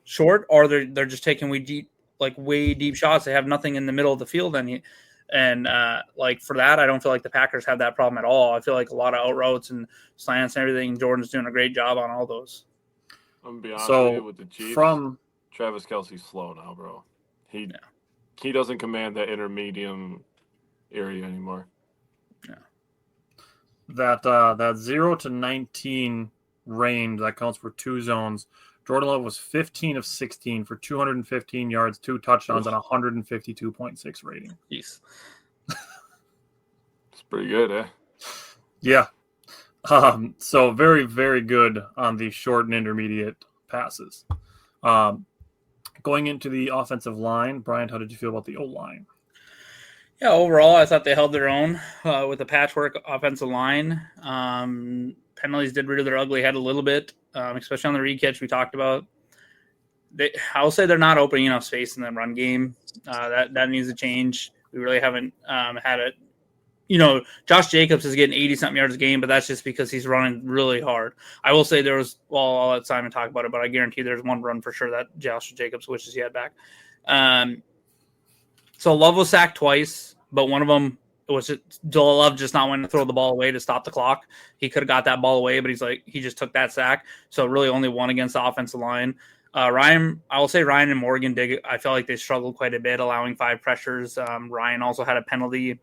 short or they're just taking way deep shots. They have nothing in the middle of the field, and for that, I don't feel like the Packers have that problem at all. I feel like a lot of out routes and slants and everything. Jordan's doing a great job on all those. I'm gonna be honest with you, with the Chiefs. Travis Kelce's slow now, bro. He doesn't command that intermediate area anymore. That 0 to 19 range that counts for 2 zones. Jordan Love was 15 of 16 for 215 yards, 2 touchdowns, and 152.6 rating. Jeez. It's pretty good, eh? Yeah. So very, very good on the short and intermediate passes. Going into the offensive line, Brian, how did you feel about the O-line? Yeah, overall, I thought they held their own with the patchwork offensive line. Penalties did rear their ugly head a little bit, especially on the read catch we talked about. I'll say they're not opening enough space in the run game. That needs to change. We really haven't had it. Josh Jacobs is getting 80-something yards a game, but that's just because he's running really hard. I will say I'll let Simon talk about it, but I guarantee there's one run for sure that Josh Jacobs wishes he had back. So Love was sacked twice, but one of them was Love just not wanting to throw the ball away to stop the clock. He could have got that ball away, but he just took that sack. So really only one against the offensive line. Ryan and Morgan I felt like they struggled quite a bit, allowing 5 pressures. Ryan also had a penalty.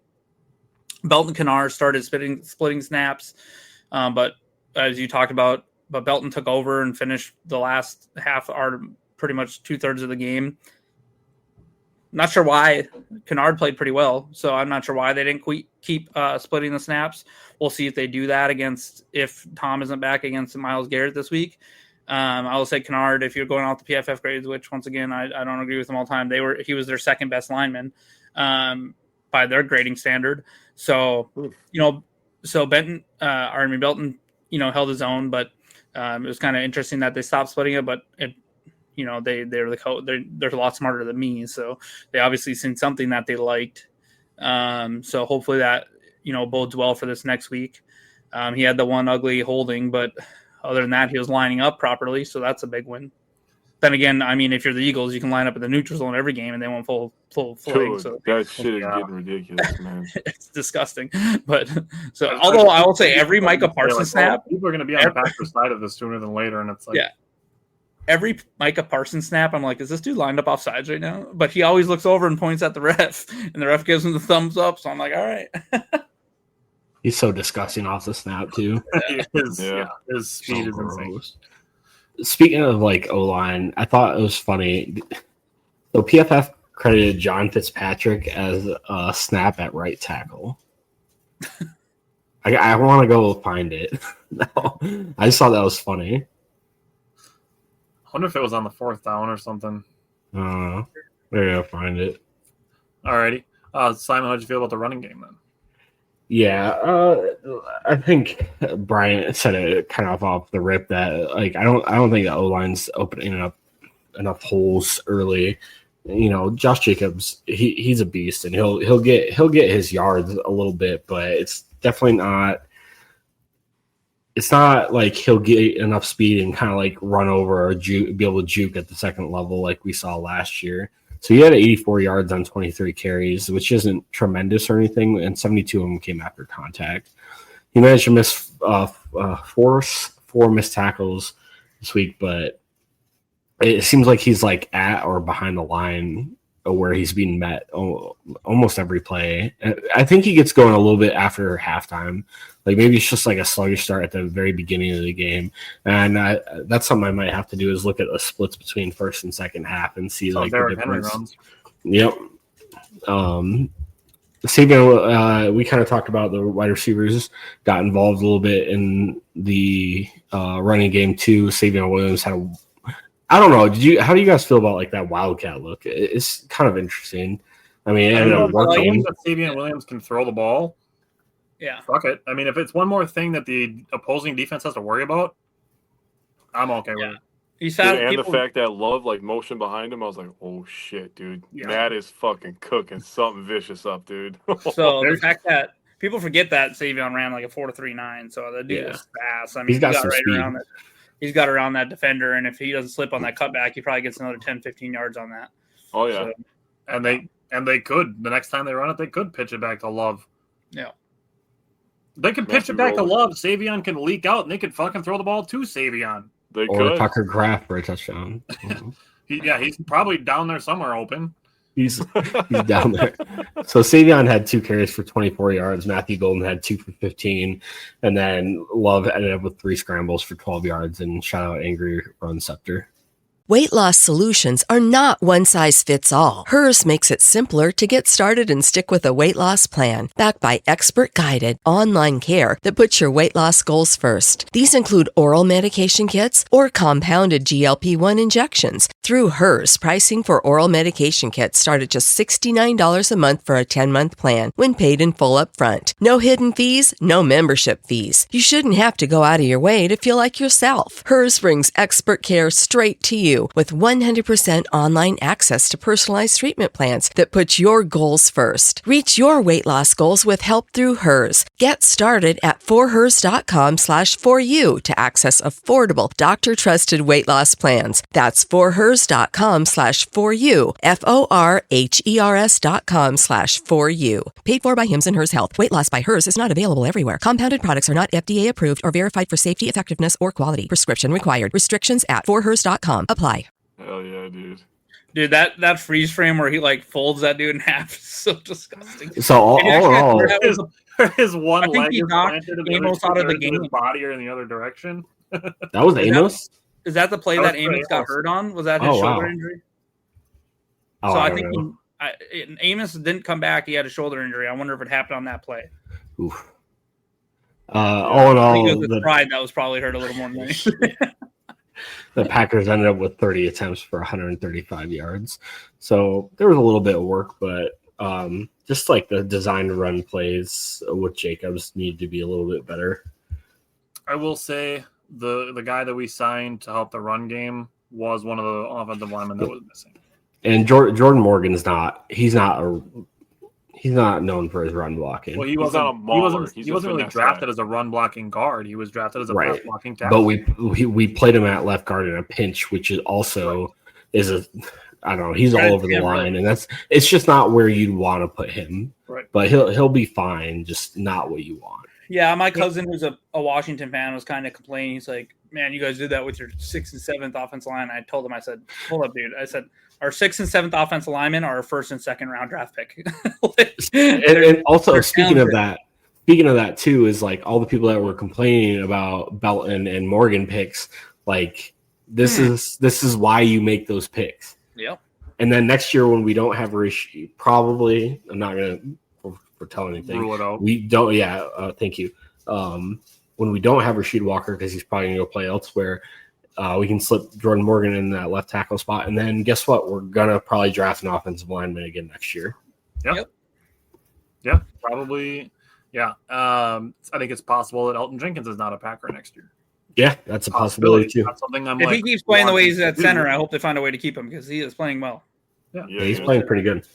Belton Kennard started splitting snaps, but as you talked about, Belton took over and finished the last half, or pretty much 2/3 of the game. Not sure why. Kennard played pretty well, so I'm not sure why they didn't keep splitting the snaps. We'll see if they do that if Tom isn't back against Myles Garrett this week. I will say Kennard, if you're going off the PFF grades, which once again I don't agree with them all the time, he was their second best lineman by their grading standard. So Belton, held his own, but it was kind of interesting that they stopped splitting it. But they're a lot smarter than me, so they obviously seen something that they liked. So hopefully that bodes well for this next week. He had the one ugly holding, but other than that, he was lining up properly, so that's a big win. Then again, I mean, if you're the Eagles, you can line up in the neutral zone every game, and they won't full flag. So that shit is getting ridiculous, man. It's disgusting. But although I will say every Micah Parsons snap, people are going to be on the Packers side of this sooner than later, and it's like, yeah. Every Micah Parsons snap, I'm like, is this dude lined up off sides right now? But he always looks over and points at the ref, and the ref gives him the thumbs up. So I'm like, all right. He's so disgusting off the snap too. His speed is insane. Speaking of like O-line, I thought it was funny. So PFF credited John Fitzpatrick as a snap at right tackle. I want to go find it. No, I just thought that was funny. I wonder if it was on the 4th down or something. Maybe I'll find it. Alrighty. Simon, how'd you feel about the running game then? Yeah, I think Brian said it kind of off the rip that like I don't think the O-line's opening up enough holes early. Josh Jacobs, he's a beast, and he'll get his yards a little bit, but it's definitely not. It's not like he'll get enough speed and kind of like run over or be able to juke at the second level like we saw last year. So he had 84 yards on 23 carries, which isn't tremendous or anything, and 72 of them came after contact. He managed to miss four missed tackles this week, but it seems like he's like at or behind the line where he's being met almost every play. I think he gets going a little bit after halftime. Like maybe it's just like a sluggish start at the very beginning of the game. And that's something I might have to do is look at the splits between first and second half and see like the difference. Yep. Savion, we kind of talked about the wide receivers got involved a little bit in the running game too. Savion Williams had I don't know. How do you guys feel about like that wildcat look? It's kind of interesting. I mean, it ended up working. That Savion Williams can throw the ball. Yeah. Fuck it. I mean, if it's one more thing that the opposing defense has to worry about, I'm okay with it. He's the fact that Love like motion behind him, I was like, oh shit, dude. Yeah. That is fucking cooking something vicious up, dude. So the fact that people forget that Savion ran like a 4.39, so the dude is fast. I mean, he's got some speed. around it. He's got around that defender, and if he doesn't slip on that cutback, he probably gets another 10, 15 yards on that. Oh yeah. So, and they could the next time they run it, they could pitch it back to Love. Yeah. They could pitch it back to Love. Savion can leak out, and they could fucking throw the ball to Savion. They or could. Tucker Kraft for a touchdown. He's probably down there somewhere open. He's down there. So Savion had 2 carries for 24 yards. Matthew Golden had 2 for 15. And then Love ended up with 3 scrambles for 12 yards. And shout out Angry Run Scepter. Weight loss solutions are not one size fits all. Hers makes it simpler to get started and stick with a weight loss plan backed by expert-guided online care that puts your weight loss goals first. These include oral medication kits or compounded GLP-1 injections. Through Hers, pricing for oral medication kits start at just $69 a month for a 10-month plan when paid in full up front. No hidden fees, no membership fees. You shouldn't have to go out of your way to feel like yourself. Hers brings expert care straight to you with 100% online access to personalized treatment plans that put your goals first. Reach your weight loss goals with help through Hers. Get started at forhers.com/4u to access affordable, doctor-trusted weight loss plans. That's forhers.com/4u, forhers.com/4u. Paid for by Hims and Hers Health. Weight loss by Hers is not available everywhere. Compounded products are not FDA approved or verified for safety, effectiveness, or quality. Prescription required. Restrictions at forhers.com. Apply. Hell yeah, dude. Dude, that freeze frame where he like folds that dude in half is so disgusting. So all in all, his one I think leg he is knocked planted and the Amos other out of the 2/3 game. his body are in the other direction. that was Amos? Is that the play That that was Amos got Amos. hurt on? Was that his Oh, wow. shoulder injury? Oh, So I I don't think know. Amos didn't come back. He had a shoulder injury. I wonder if it happened on that play. Oof. All in I think it all, was his pride that was probably hurt a little more than anything. the Packers ended up with 30 attempts for 135 yards. So there was a little bit of work, but just like the design to run plays with Jacobs need to be a little bit better. I will say the guy that we signed to help the run game was one of the offensive linemen that was missing. And Jordan Morgan is not. He's not known for his run blocking. Well, he not a wasn't mauler. He's a really finesse drafted guy. as a run blocking guard. He was drafted as a Right. pass blocking tackle. But we played him at left guard in a pinch, which is also is a I don't know. He's all over the line, and it's just not where you'd want to put him. Right. But he'll be fine, just not what you want. Yeah, my cousin, who's a Washington fan, was kind of complaining. He's like, "Man, you guys did that with your 6th and 7th offensive line." I told him, I said, "Hold up, dude." I said, "Our 6th and 7th offensive linemen are our 1st and 2nd round draft pick." and also speaking of talented. that too, is like all the people that were complaining about Belton and Morgan picks. Like this is why you make those picks. Yep. And then next year when we don't have Rashid, probably I'm not gonna tell anything. Rule it out. We don't. Yeah. Thank you. When we don't have Rashid Walker because he's probably gonna go play elsewhere, we can slip Jordan Morgan in that left tackle spot, and then guess what? We're gonna probably draft an offensive lineman again next year. Yep. Yeah, probably. Yeah. I think it's possible that Elton Jenkins is not a Packer next year. Yeah, that's a possibility too. Not something I'm If like, he keeps playing the way he's at wanting to center, do. I hope they find a way to keep him because he is playing well. Yeah. Yeah, he's playing pretty good.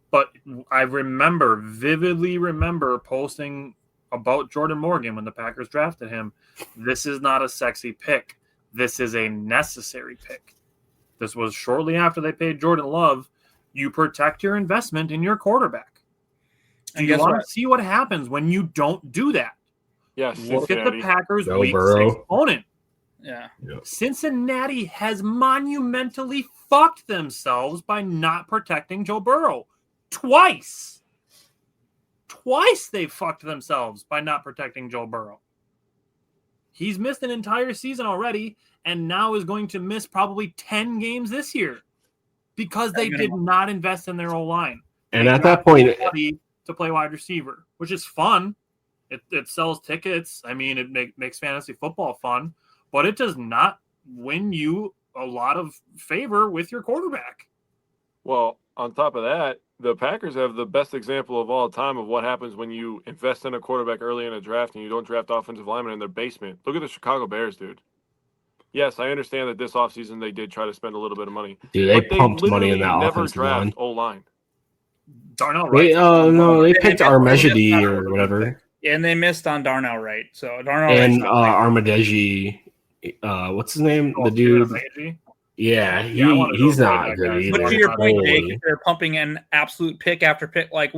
But I vividly remember posting about Jordan Morgan when the Packers drafted him. This is not a sexy pick. This is a necessary pick. This was shortly after they paid Jordan Love. You protect your investment in your quarterback. Do And you guess want what? to see what happens when you don't do that? Yes. Look at the Packers' Joe week Burrow. 6 opponent. Yeah. Cincinnati has monumentally fucked themselves by not protecting Joe Burrow. Twice they fucked themselves by not protecting Joe Burrow. He's missed an entire season already and now is going to miss probably 10 games this year because they did not invest in their O-line. And at that point, to play wide receiver, which is fun. It sells tickets. I mean, it makes fantasy football fun, but it does not win you a lot of favor with your quarterback. Well, on top of that, the Packers have the best example of all time of what happens when you invest in a quarterback early in a draft and you don't draft offensive linemen in their basement. Look at the Chicago Bears, dude. Yes, I understand that this offseason they did try to spend a little bit of money. Dude, they but pumped money in that literally never offensive line. draft O-line. Darnell Wright. They picked Armegedi or whatever. And they missed on Darnell Wright. So Darnell And Wright's Armadeji, what's his name? The dude. Yeah, he's not good either. But to your point, Jake, Holy. if they're pumping an absolute pick after pick. Like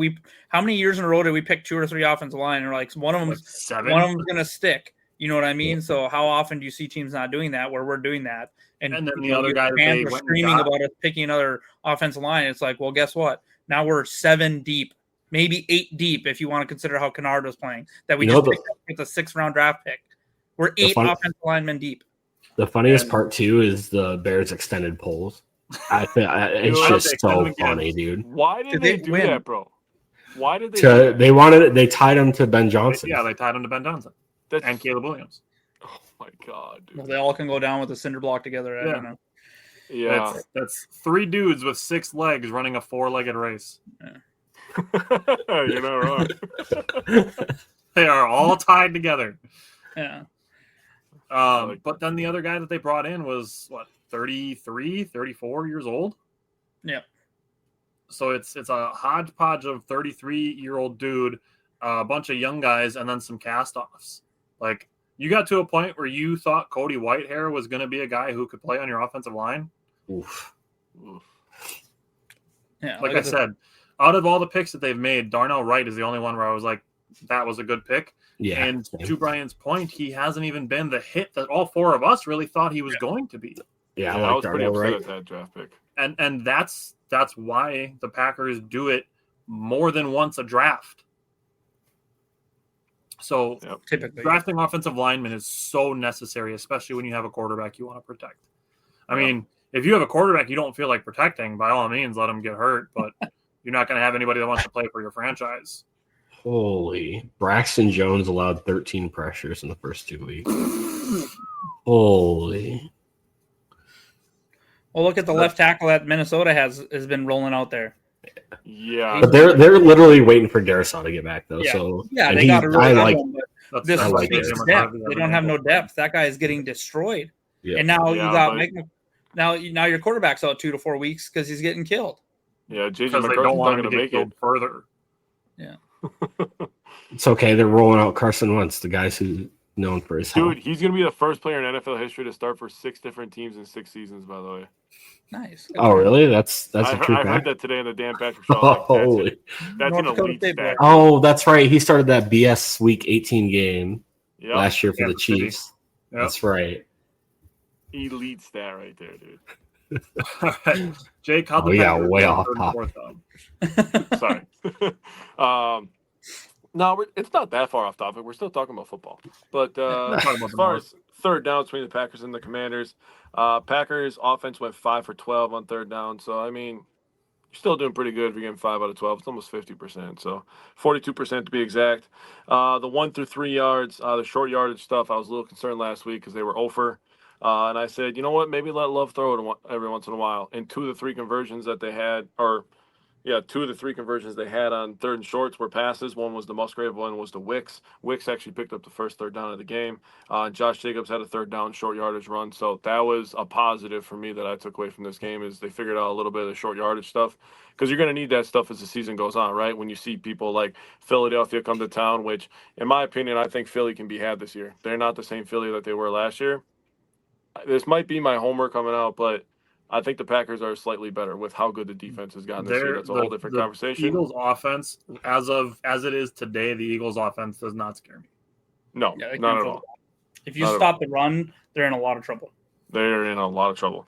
how many years in a row did we pick 2 or 3 offensive line? And like one of them's Seven. one of them's gonna stick. You know what I mean? So how often do you see teams not doing that where we're doing that? And then the other guy that fans they are went and screaming got- about us picking another offensive line. It's like, well, guess what? Now we're 7 deep, maybe 8 deep if you want to consider how Kennard was playing. That we just picked up with a 6th-round draft pick. We're 8 offensive linemen deep. The funniest part too is the Bears extended polls. It's just so funny, dude. Why did they do that, bro? Why did they? They tied him to Ben Johnson. Yeah, they tied him to Ben Johnson and Caleb Williams. Oh my god, dude. Well, they all can go down with a cinder block together. I don't know. Yeah, that's 3 dudes with 6 legs running a 4-legged race. You're not wrong. They are all tied together. Yeah. But then the other guy that they brought in was what, 33, 34 years old? Yeah. So it's a hodgepodge of 33-year-old dude, a bunch of young guys, and then some cast-offs. Like, you got to a point where you thought Cody Whitehair was going to be a guy who could play on your offensive line? Oof. Yeah. Like I said, out of all the picks that they've made, Darnell Wright is the only one where I was like, that was a good pick. Yeah. And to Brian's point, he hasn't even been the hit that all 4 of us really thought he was going to be. Yeah, I was pretty upset at that draft pick. And that's why the Packers do it more than once a draft. So typically, drafting offensive linemen is so necessary, especially when you have a quarterback you want to protect. I mean, if you have a quarterback you don't feel like protecting, by all means, let him get hurt, but you're not going to have anybody that wants to play for your franchise. Holy. Braxton Jones allowed 13 pressures in the first 2 weeks. Holy. Well, look at the left tackle that Minnesota has been rolling out there. Yeah. But they're literally waiting for Darrisaw to get back, though. Yeah. So Yeah, they got to really I like this I is like big it. depth. They don't have no depth. That guy is getting destroyed. Yeah. And now Yeah, you got but- now your quarterback's out 2 to 4 weeks because he's getting killed. Yeah, JJ Because they McCarthy's don't want not him going to to get make it. killed further. Yeah. It's okay. They're rolling out Carson Wentz, the guys who's known for his Dude, help. he's going to be the first player in NFL history to start for 6 different teams in 6 seasons, by the way. Nice. Oh, really? That's a true I heard fact. that today in the Dan Patrick show. I was like, Holy. that's North an Dakota elite State stat. Oh, that's right. He started that BS Week 18 game Yep. last year for the Kansas City. Chiefs. Yep. That's right. Elite stat right there, dude. Jake, how'd the We got Packers way go off third and topic. fourth, though? Sorry. No, it's not that far off topic. We're still talking about football. But talking about as the far North. as third down between the Packers and the Commanders, Packers offense went 5 for 12 on third down. So, I mean, you're still doing pretty good if you're getting 5 out of 12. It's almost 50%. So, 42% to be exact. The 1 through 3 yards, the short yardage stuff, I was a little concerned last week because they were over. And I said, you know what, maybe let Love throw it every once in a while. And 2 of the 3 conversions that they had, 2 of the 3 conversions they had on third and shorts were passes. One was the Musgrave, one was the Wicks. Wicks actually picked up the first third down of the game. Josh Jacobs had a third down short yardage run. So that was a positive for me that I took away from this game is they figured out a little bit of the short yardage stuff. Because you're going to need that stuff as the season goes on, right? When you see people like Philadelphia come to town, which, in my opinion, I think Philly can be had this year. They're not the same Philly that they were last year. This might be my homer coming out, but I think the Packers are slightly better with how good the defense has gotten this year. That's a whole different conversation. Eagles offense, as it is today, the Eagles offense does not scare me. No, Yeah, they not can't at go. all. If you Not at stop the run, they're in a lot of trouble. They're in a lot of trouble.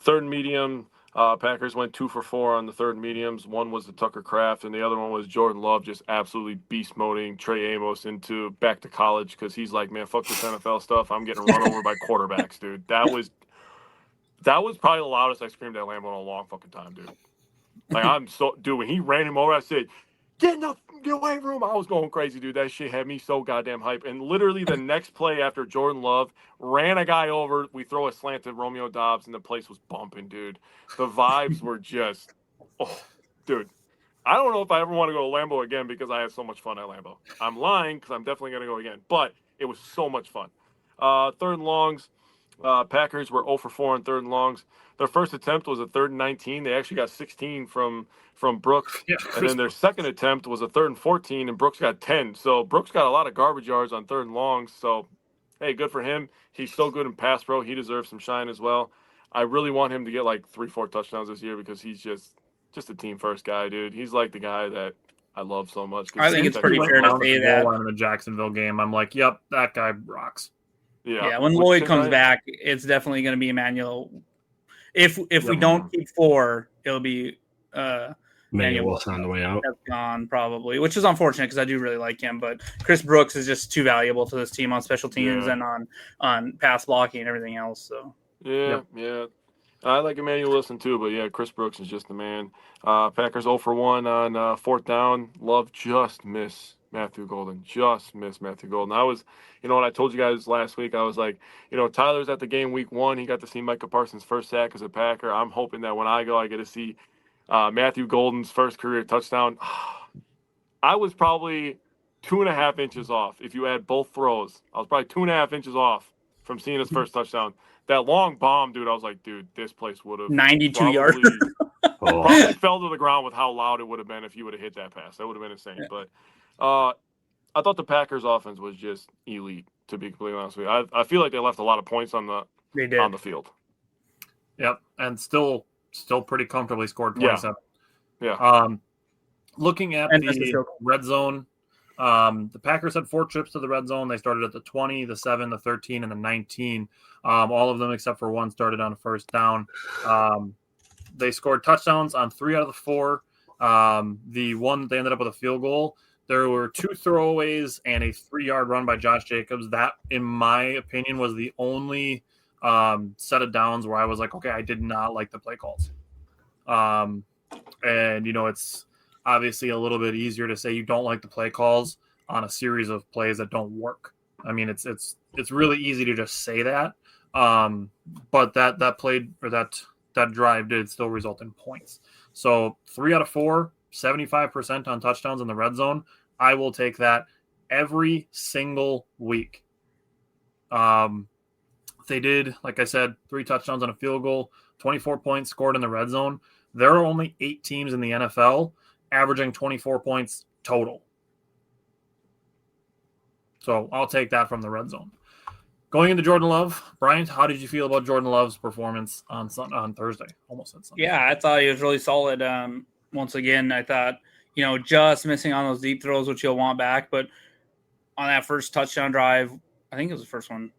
Third and medium, Packers went 2 for 4 on the third and mediums. One was the Tucker Kraft, and the other one was Jordan Love just absolutely beast moding Trey Amos into back to college because he's like, man, fuck this NFL stuff. I'm getting run over by quarterbacks, dude. That was probably the loudest I screamed at Lambeau in a long fucking time, dude. Like, when he ran him over, I said, get away from him. I was going crazy, dude. That shit had me so goddamn hype. And literally the next play after Jordan Love ran a guy over, we throw a slant to Romeo Dobbs, and the place was bumping, dude. The vibes were just, dude. I don't know if I ever want to go to Lambeau again because I had so much fun at Lambeau. I'm lying because I'm definitely going to go again. But it was so much fun. Third and longs. Packers were 0 for 4 on third and longs. Their first attempt was a 3rd and 19. They actually got 16 from Brooks. Yeah, and then their second attempt was a 3rd and 14, and Brooks got 10. So Brooks got a lot of garbage yards on third and longs. So, hey, good for him. He's so good in pass pro. He deserves some shine as well. I really want him to get like 3-4 touchdowns this year because he's just a team first guy, dude. He's like the guy that I love so much. I think it's pretty fair to say that. In the Jacksonville game, I'm like, yep, that guy rocks. Yeah, when Lloyd comes back, it's definitely going to be Emmanuel. If we don't keep 4, it'll be Emmanuel Wilson on the way out. That's gone probably, which is unfortunate because I do really like him. But Chris Brooks is just too valuable to this team on special teams and on pass blocking and everything else. So yeah. I like Emmanuel Wilson too, but yeah, Chris Brooks is just the man. Packers 0 for 1 on 4th down. Love just miss Matthew Golden. I was, when I told you guys last week, I was like, Tyler's at the game week 1. He got to see Micah Parsons' first sack as a Packer. I'm hoping that when I go, I get to see Matthew Golden's first career touchdown. I was probably 2.5 inches off. If you add both throws, I was probably 2.5 inches off from seeing his first touchdown. That long bomb, dude, I was like, dude, this place would have 92 yards. Probably fell to the ground with how loud it would have been if you would have hit that pass. That would have been insane. But I thought the Packers offense was just elite, to be completely honest with you. I feel like they left a lot of points on the field. Yep, and still pretty comfortably scored 27. Yeah. Looking at the red zone, the Packers had 4 trips to the red zone. They started at the 20, the 7, the 13, and the 19. All of them except for 1 started on a first down. They scored touchdowns on 3 out of the 4. The one they ended up with a field goal. There were 2 throwaways and a 3-yard run by Josh Jacobs. That, in my opinion, was the only set of downs where I was like, okay, I did not like the play calls. And, it's obviously a little bit easier to say you don't like the play calls on a series of plays that don't work. I mean, it's really easy to just say that. But that play or that drive did still result in points. So 3 out of 4, 75% on touchdowns in the red zone. I will take that every single week. They did, like I said, 3 touchdowns on a field goal, 24 points scored in the red zone. There are only 8 teams in the NFL averaging 24 points total. So I'll take that from the red zone. Going into Jordan Love, Bryant, how did you feel about Jordan Love's performance on Thursday? Almost on Sunday. Yeah, I thought he was really solid. Once again, I thought, just missing on those deep throws, which you'll want back. But on that first touchdown drive, I think it was the first one,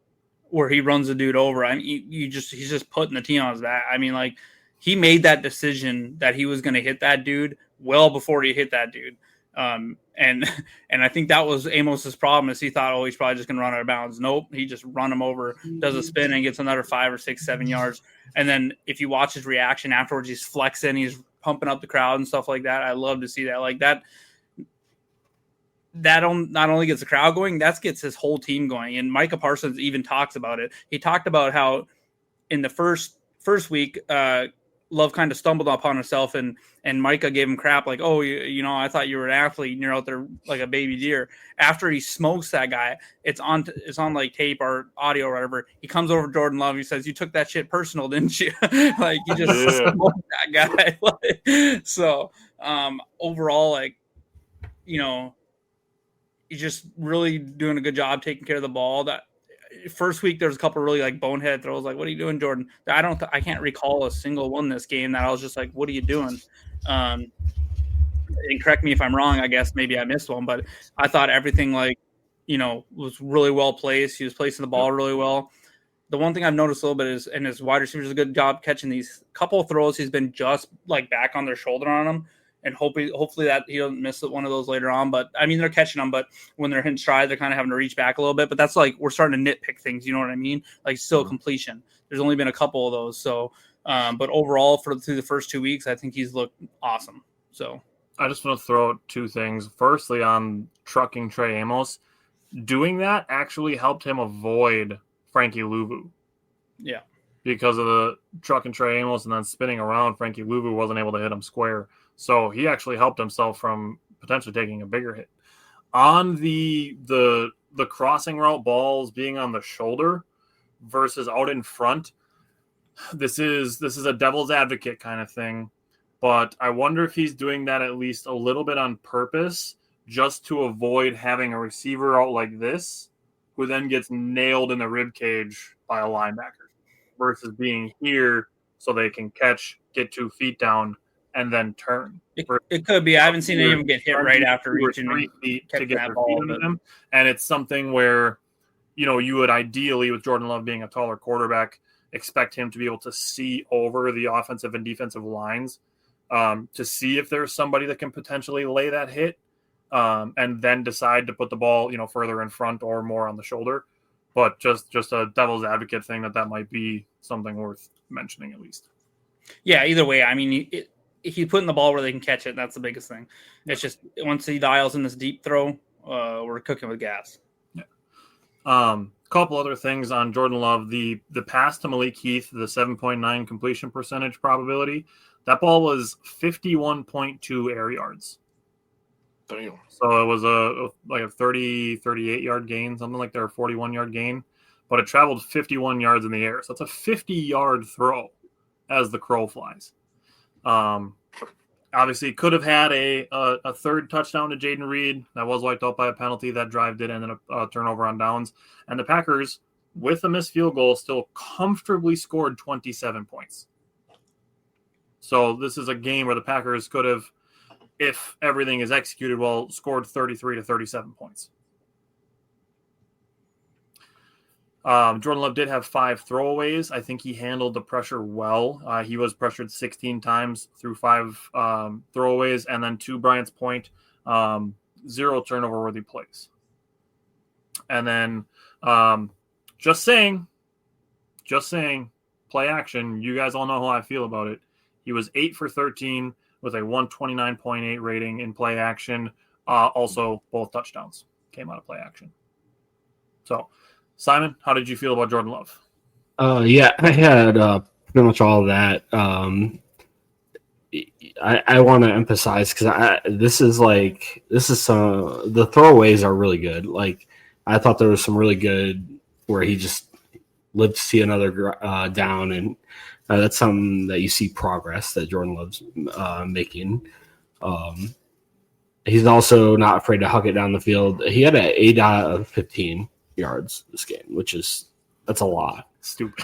where he runs the dude over. I mean, he's just putting the team on his back. I mean, like, he made that decision that he was going to hit that dude well before he hit that dude. And I think that was Amos's problem, is he thought, he's probably just going to run out of bounds. Nope. He just run him over, does a spin and gets another 5 or 6, 7 yards. And then if you watch his reaction afterwards, he's flexing, he's pumping up the crowd and stuff like that. I love to see that. Like that not only gets the crowd going, that gets his whole team going. And Micah Parsons even talks about it. He talked about how in the first week, Love kind of stumbled upon himself, and Micah gave him crap like, I thought you were an athlete and you're out there like a baby deer. After he smokes that guy, it's on like tape or audio or whatever. He comes over to Jordan Love. He says, "You took that shit personal, didn't you?" Like, you just smoked that guy. So overall, like, he's just really doing a good job taking care of the ball. That first week, there's a couple of really like bonehead throws. Like, what are you doing, Jordan? I can't recall a single one this game that I was just like, what are you doing? And correct me if I'm wrong. I guess maybe I missed one, but I thought everything was really well placed. He was placing the ball really well. The one thing I've noticed a little bit is, and his wide receivers do a good job catching these couple of throws. He's been just like back on their shoulder on them. And hopefully that he doesn't miss one of those later on. But I mean, they're catching them, but when they're hitting stride, they're kind of having to reach back a little bit. But that's like, we're starting to nitpick things. You know what I mean? Like, still completion. There's only been a couple of those. So, but overall through the first 2 weeks, I think he's looked awesome. So I just want to throw out 2 things. Firstly, on trucking Trey Amos, doing that actually helped him avoid Frankie Louvu. Yeah. Because of the trucking Trey Amos and then spinning around, Frankie Louvu wasn't able to hit him square. So he actually helped himself from potentially taking a bigger hit. On the crossing route balls being on the shoulder versus out in front, this is a devil's advocate kind of thing. But I wonder if he's doing that at least a little bit on purpose, just to avoid having a receiver out like this, who then gets nailed in the rib cage by a linebacker, versus being here so they can catch, get 2 feet down, and then turn. It could be. I haven't seen any of them get hit right after 2 or reaching 3 feet to catching get that their ball, feet under but- them. And it's something where, you would ideally, with Jordan Love being a taller quarterback, expect him to be able to see over the offensive and defensive lines to see if there's somebody that can potentially lay that hit and then decide to put the ball, further in front or more on the shoulder. But just a devil's advocate thing that might be something worth mentioning at least. Yeah, either way, I mean, if you put in the ball where they can catch it, that's the biggest thing. It's just once he dials in this deep throw, we're cooking with gas. Couple other things on Jordan Love. The pass to Malik Heath, the 7.9 completion percentage probability, that ball was 51.2 air yards. Damn. So it was a 38 yard gain, something like that, or 41 yard gain, but it traveled 51 yards in the air. So it's a 50-yard throw as the crow flies. Obviously, could have had a third touchdown to Jaden Reed. That was wiped out by a penalty. That drive did end in a turnover on downs. And the Packers, with a missed field goal, still comfortably scored 27 points. So this is a game where the Packers could have, if everything is executed well, scored 33 to 37 points. Jordan Love did have 5 throwaways. I think he handled the pressure well. He was pressured 16 times through 5 throwaways, and then to Bryant's point, 0 turnover-worthy plays. And then just saying, play action. You guys all know how I feel about it. He was 8 for 13 with a 129.8 rating in play action. Also, both touchdowns came out of play action. So, Simon, how did you feel about Jordan Love? Yeah, I had pretty much all of that. I want to emphasize because the throwaways are really good. Like I thought there was some really good where he just lived to see another down, and that's something that you see progress that Jordan Love's making. He's also not afraid to huck it down the field. He had an ADOT of 15 yards this game, that's a lot. Stupid.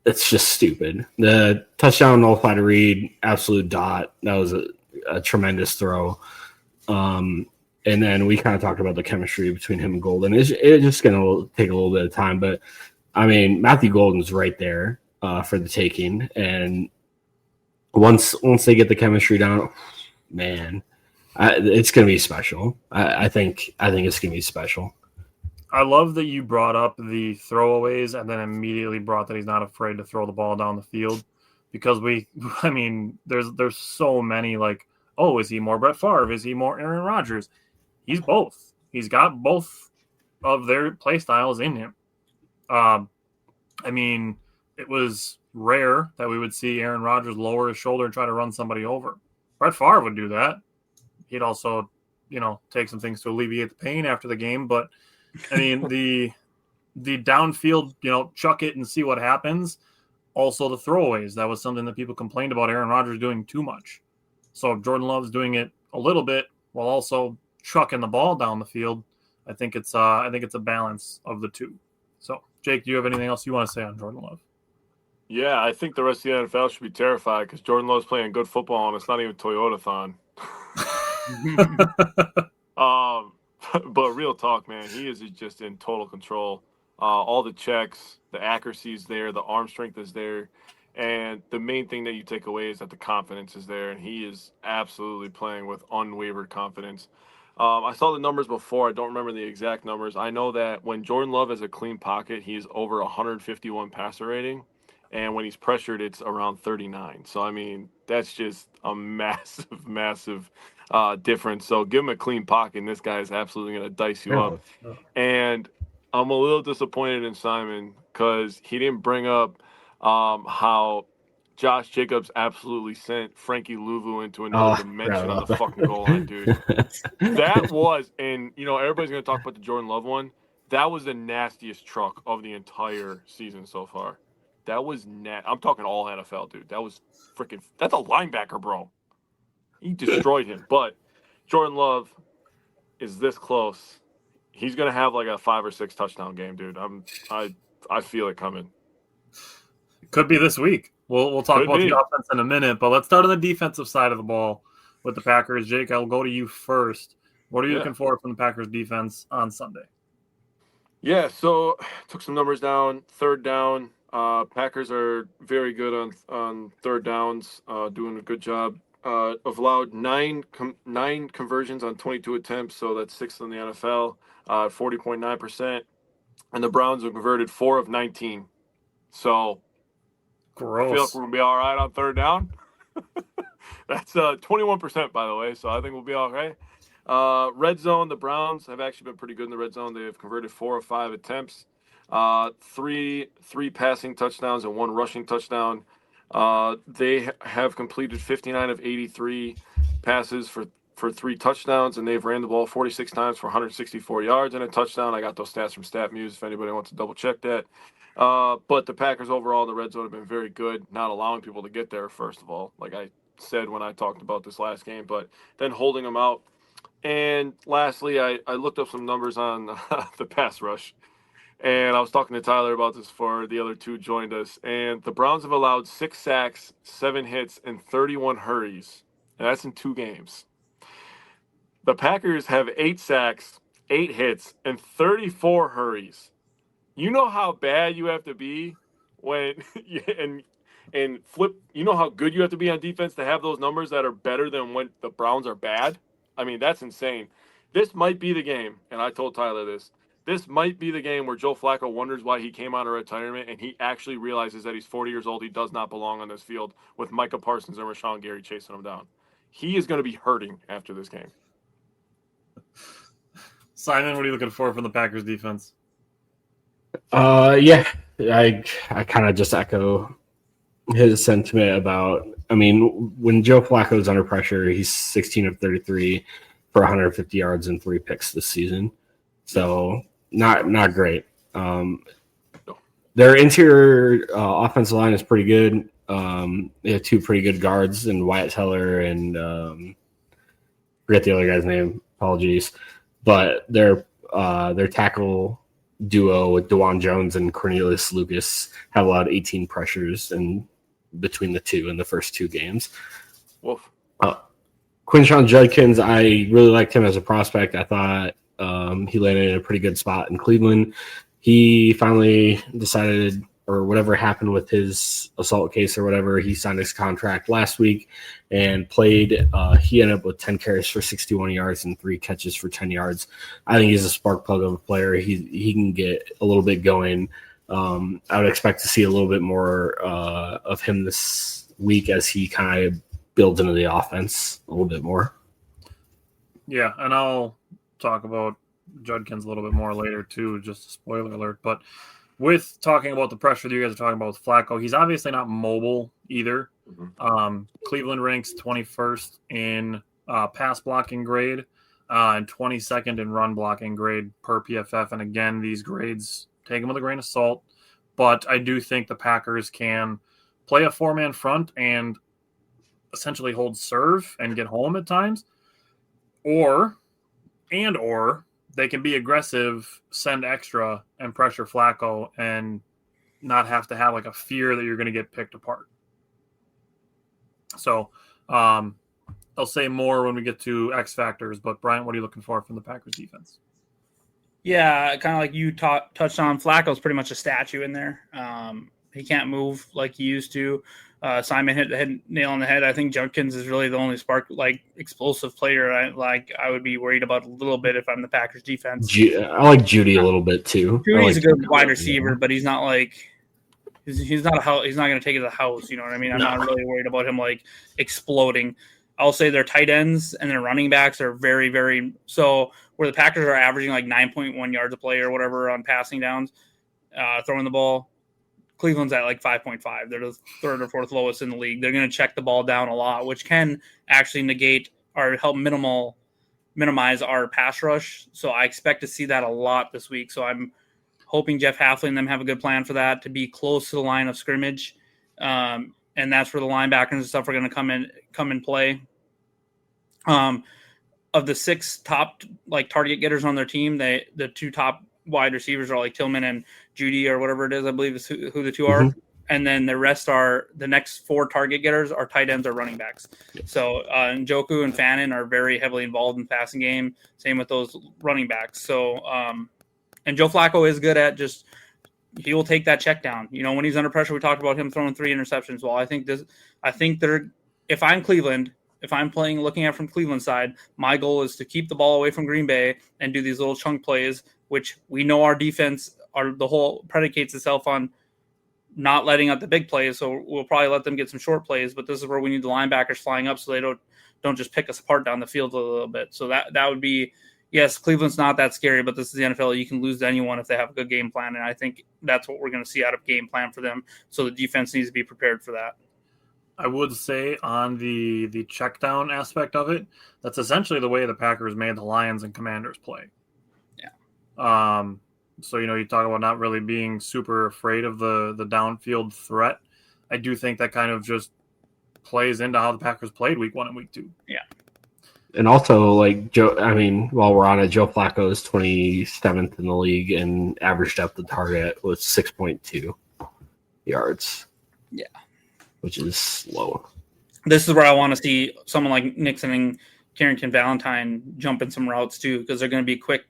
It's just stupid. The touchdown nullified to Reed, absolute dot. That was a tremendous throw. And then we kind of talked about the chemistry between him and Golden. It's just going to take a little bit of time, but I mean, Matthew Golden's right there for the taking. And once they get the chemistry down, man, it's going to be special. I think it's going to be special. I love that you brought up the throwaways and then immediately brought that he's not afraid to throw the ball down the field, because there's so many like, oh, is he more Brett Favre? Is he more Aaron Rodgers? He's both. He's got both of their play styles in him. I mean, it was rare that we would see Aaron Rodgers lower his shoulder and try to run somebody over. Brett Favre would do that. He'd also, take some things to alleviate the pain after the game, but I mean, the downfield, chuck it and see what happens. Also, the throwaways. That was something that people complained about Aaron Rodgers doing too much. So if Jordan Love's doing it a little bit while also chucking the ball down the field, I think it's a balance of the two. So, Jake, do you have anything else you want to say on Jordan Love? Yeah, I think the rest of the NFL should be terrified because Jordan Love's playing good football and it's not even Toyota-thon. But real talk, man, he is just in total control. All the checks, the accuracy is there, the arm strength is there, and the main thing that you take away is that the confidence is there, and he is absolutely playing with unwavered confidence. I saw the numbers before. I don't remember the exact numbers. I know that when Jordan Love has a clean pocket, he's over 151 passer rating, and when he's pressured, it's around 39. So, I mean, that's just a massive difference. So give him a clean pocket, and this guy is absolutely going to dice you up. And I'm a little disappointed in Simon because he didn't bring up how Josh Jacobs absolutely sent Frankie Louvu into another dimension on the fucking goal line, dude. That was, and everybody's going to talk about the Jordan Love one. That was the nastiest truck of the entire season so far. That was I'm talking all NFL, dude. That was that's a linebacker, bro. He destroyed him. But Jordan Love is this close. He's gonna have like a 5 or 6 touchdown game, dude. I feel it coming. It could be this week. We'll talk Could about be. the offense in a minute, but let's start on the defensive side of the ball with the Packers. Jake, I'll go to you first. What are you looking for from the Packers defense on Sunday? Yeah, so took some numbers down. Third down, Packers are very good on third downs, doing a good job. Have allowed nine conversions on 22 attempts, so that's sixth in the NFL, 40.9%. And the Browns have converted 4 of 19. So gross. I feel like we're gonna be all right on third down. That's 21%, by the way. So I think we'll be all right. Red zone, the Browns have actually been pretty good in the red zone. They have converted 4 of 5 attempts, three passing touchdowns and 1 rushing touchdown. They have completed 59 of 83 passes for 3 touchdowns, and they've ran the ball 46 times for 164 yards and a touchdown. I got those stats from StatMuse if anybody wants to double check that. But the Packers overall in the red zone have been very good, not allowing people to get there, first of all, like I said when I talked about this last game, but then holding them out. And lastly, I looked up some numbers on the pass rush, and I was talking to Tyler about this before the other two joined us. And the Browns have allowed 6 sacks, 7 hits, and 31 hurries, and that's in 2 games. The Packers have 8 sacks, 8 hits, and 34 hurries. You know how bad you have to be when and flip. You know how good you have to be on defense to have those numbers that are better than when the Browns are bad. I mean, that's insane. This might be the game, and I told Tyler this. This might be the game where Joe Flacco wonders why he came out of retirement, and he actually realizes that he's 40 years old. He does not belong on this field with Micah Parsons and Rashawn Gary chasing him down. He is going to be hurting after this game. Simon, what are you looking for from the Packers defense? Yeah, I kind of just echo his sentiment about, I mean, when Joe Flacco is under pressure, he's 16 of 33 for 150 yards and 3 picks this season. So not great. Their interior offensive line is pretty good. They have 2 pretty good guards in Wyatt Teller and forget the other guy's name. Apologies, but their tackle duo with DeJuan Jones and Cornelius Lucas have allowed 18 pressures and between the two in the first 2 games. Wolf. Quinshon Judkins, I really liked him as a prospect. I thought he landed in a pretty good spot in Cleveland. He finally decided, or whatever happened with his assault case or whatever, he signed his contract last week and played. He ended up with 10 carries for 61 yards and 3 catches for 10 yards. I think he's a spark plug of a player. He can get a little bit going. I would expect to see a little bit more of him this week as he kind of builds into the offense a little bit more. Yeah, and I'll talk about Judkins a little bit more later too, just a spoiler alert. But with talking about the pressure that you guys are talking about with Flacco, he's obviously not mobile either. Mm-hmm. Cleveland ranks 21st in pass blocking grade and 22nd in run blocking grade per PFF. And again, these grades, take them with a grain of salt. But I do think the Packers can play a 4-man front and essentially hold serve and get home at times. Or they can be aggressive, send extra, and pressure Flacco and not have to have like a fear that you're going to get picked apart. So I'll say more when we get to X factors, but Bryant, what are you looking for from the Packers defense? Yeah, kind of like you touched on, Flacco's pretty much a statue in there. He can't move like he used to. Simon hit the nail on the head. I think Judkins is really the only explosive player I would be worried about a little bit if I'm the Packers defense. I like Judy a little bit too. Judy's a good wide receiver, but he's not like he's not going to take it to the house. You know what I mean? I'm not really worried about him like exploding. I'll say their tight ends and their running backs are very, very so. Where the Packers are averaging like 9.1 yards a play or whatever on passing downs, throwing the ball. Cleveland's at like 5.5. They're the 3rd or 4th lowest in the league. They're going to check the ball down a lot, which can actually negate or help minimize our pass rush. So I expect to see that a lot this week. So I'm hoping Jeff Hafley and them have a good plan for that, to be close to the line of scrimmage. And that's where the linebackers and stuff are going to come in play. Of the 6 top like target getters on their team, the 2 top wide receivers are like Tillman and Judy or whatever it is, I believe is who the 2 are. and then the rest are the next 4 target getters are tight ends or running backs. So Njoku and Fannin are very heavily involved in the passing game. Same with those running backs. So and Joe Flacco is good at just he will take that check down. You know, when he's under pressure, we talked about him throwing 3 interceptions. Well, I think if I'm Cleveland, if I'm looking at from Cleveland side, my goal is to keep the ball away from Green Bay and do these little chunk plays, which we know our defense the whole predicates itself on not letting out the big plays. So we'll probably let them get some short plays, but this is where we need the linebackers flying up so they don't just pick us apart down the field a little bit. So that would be, yes, Cleveland's not that scary, but this is the NFL. You can lose to anyone if they have a good game plan. And I think that's what we're going to see out of game plan for them. So the defense needs to be prepared for that. I would say on the check down aspect of it, that's essentially the way the Packers made the Lions and Commanders play. Yeah. So, you talk about not really being super afraid of the downfield threat. I do think that kind of just plays into how the Packers played week 1 and week 2. Yeah. And also, while we're on it, Joe Flacco is 27th in the league and average depth of target was 6.2 yards. Yeah. Which is low. This is where I want to see someone like Nixon and Carrington Valentine jump in some routes too, because they're going to be quick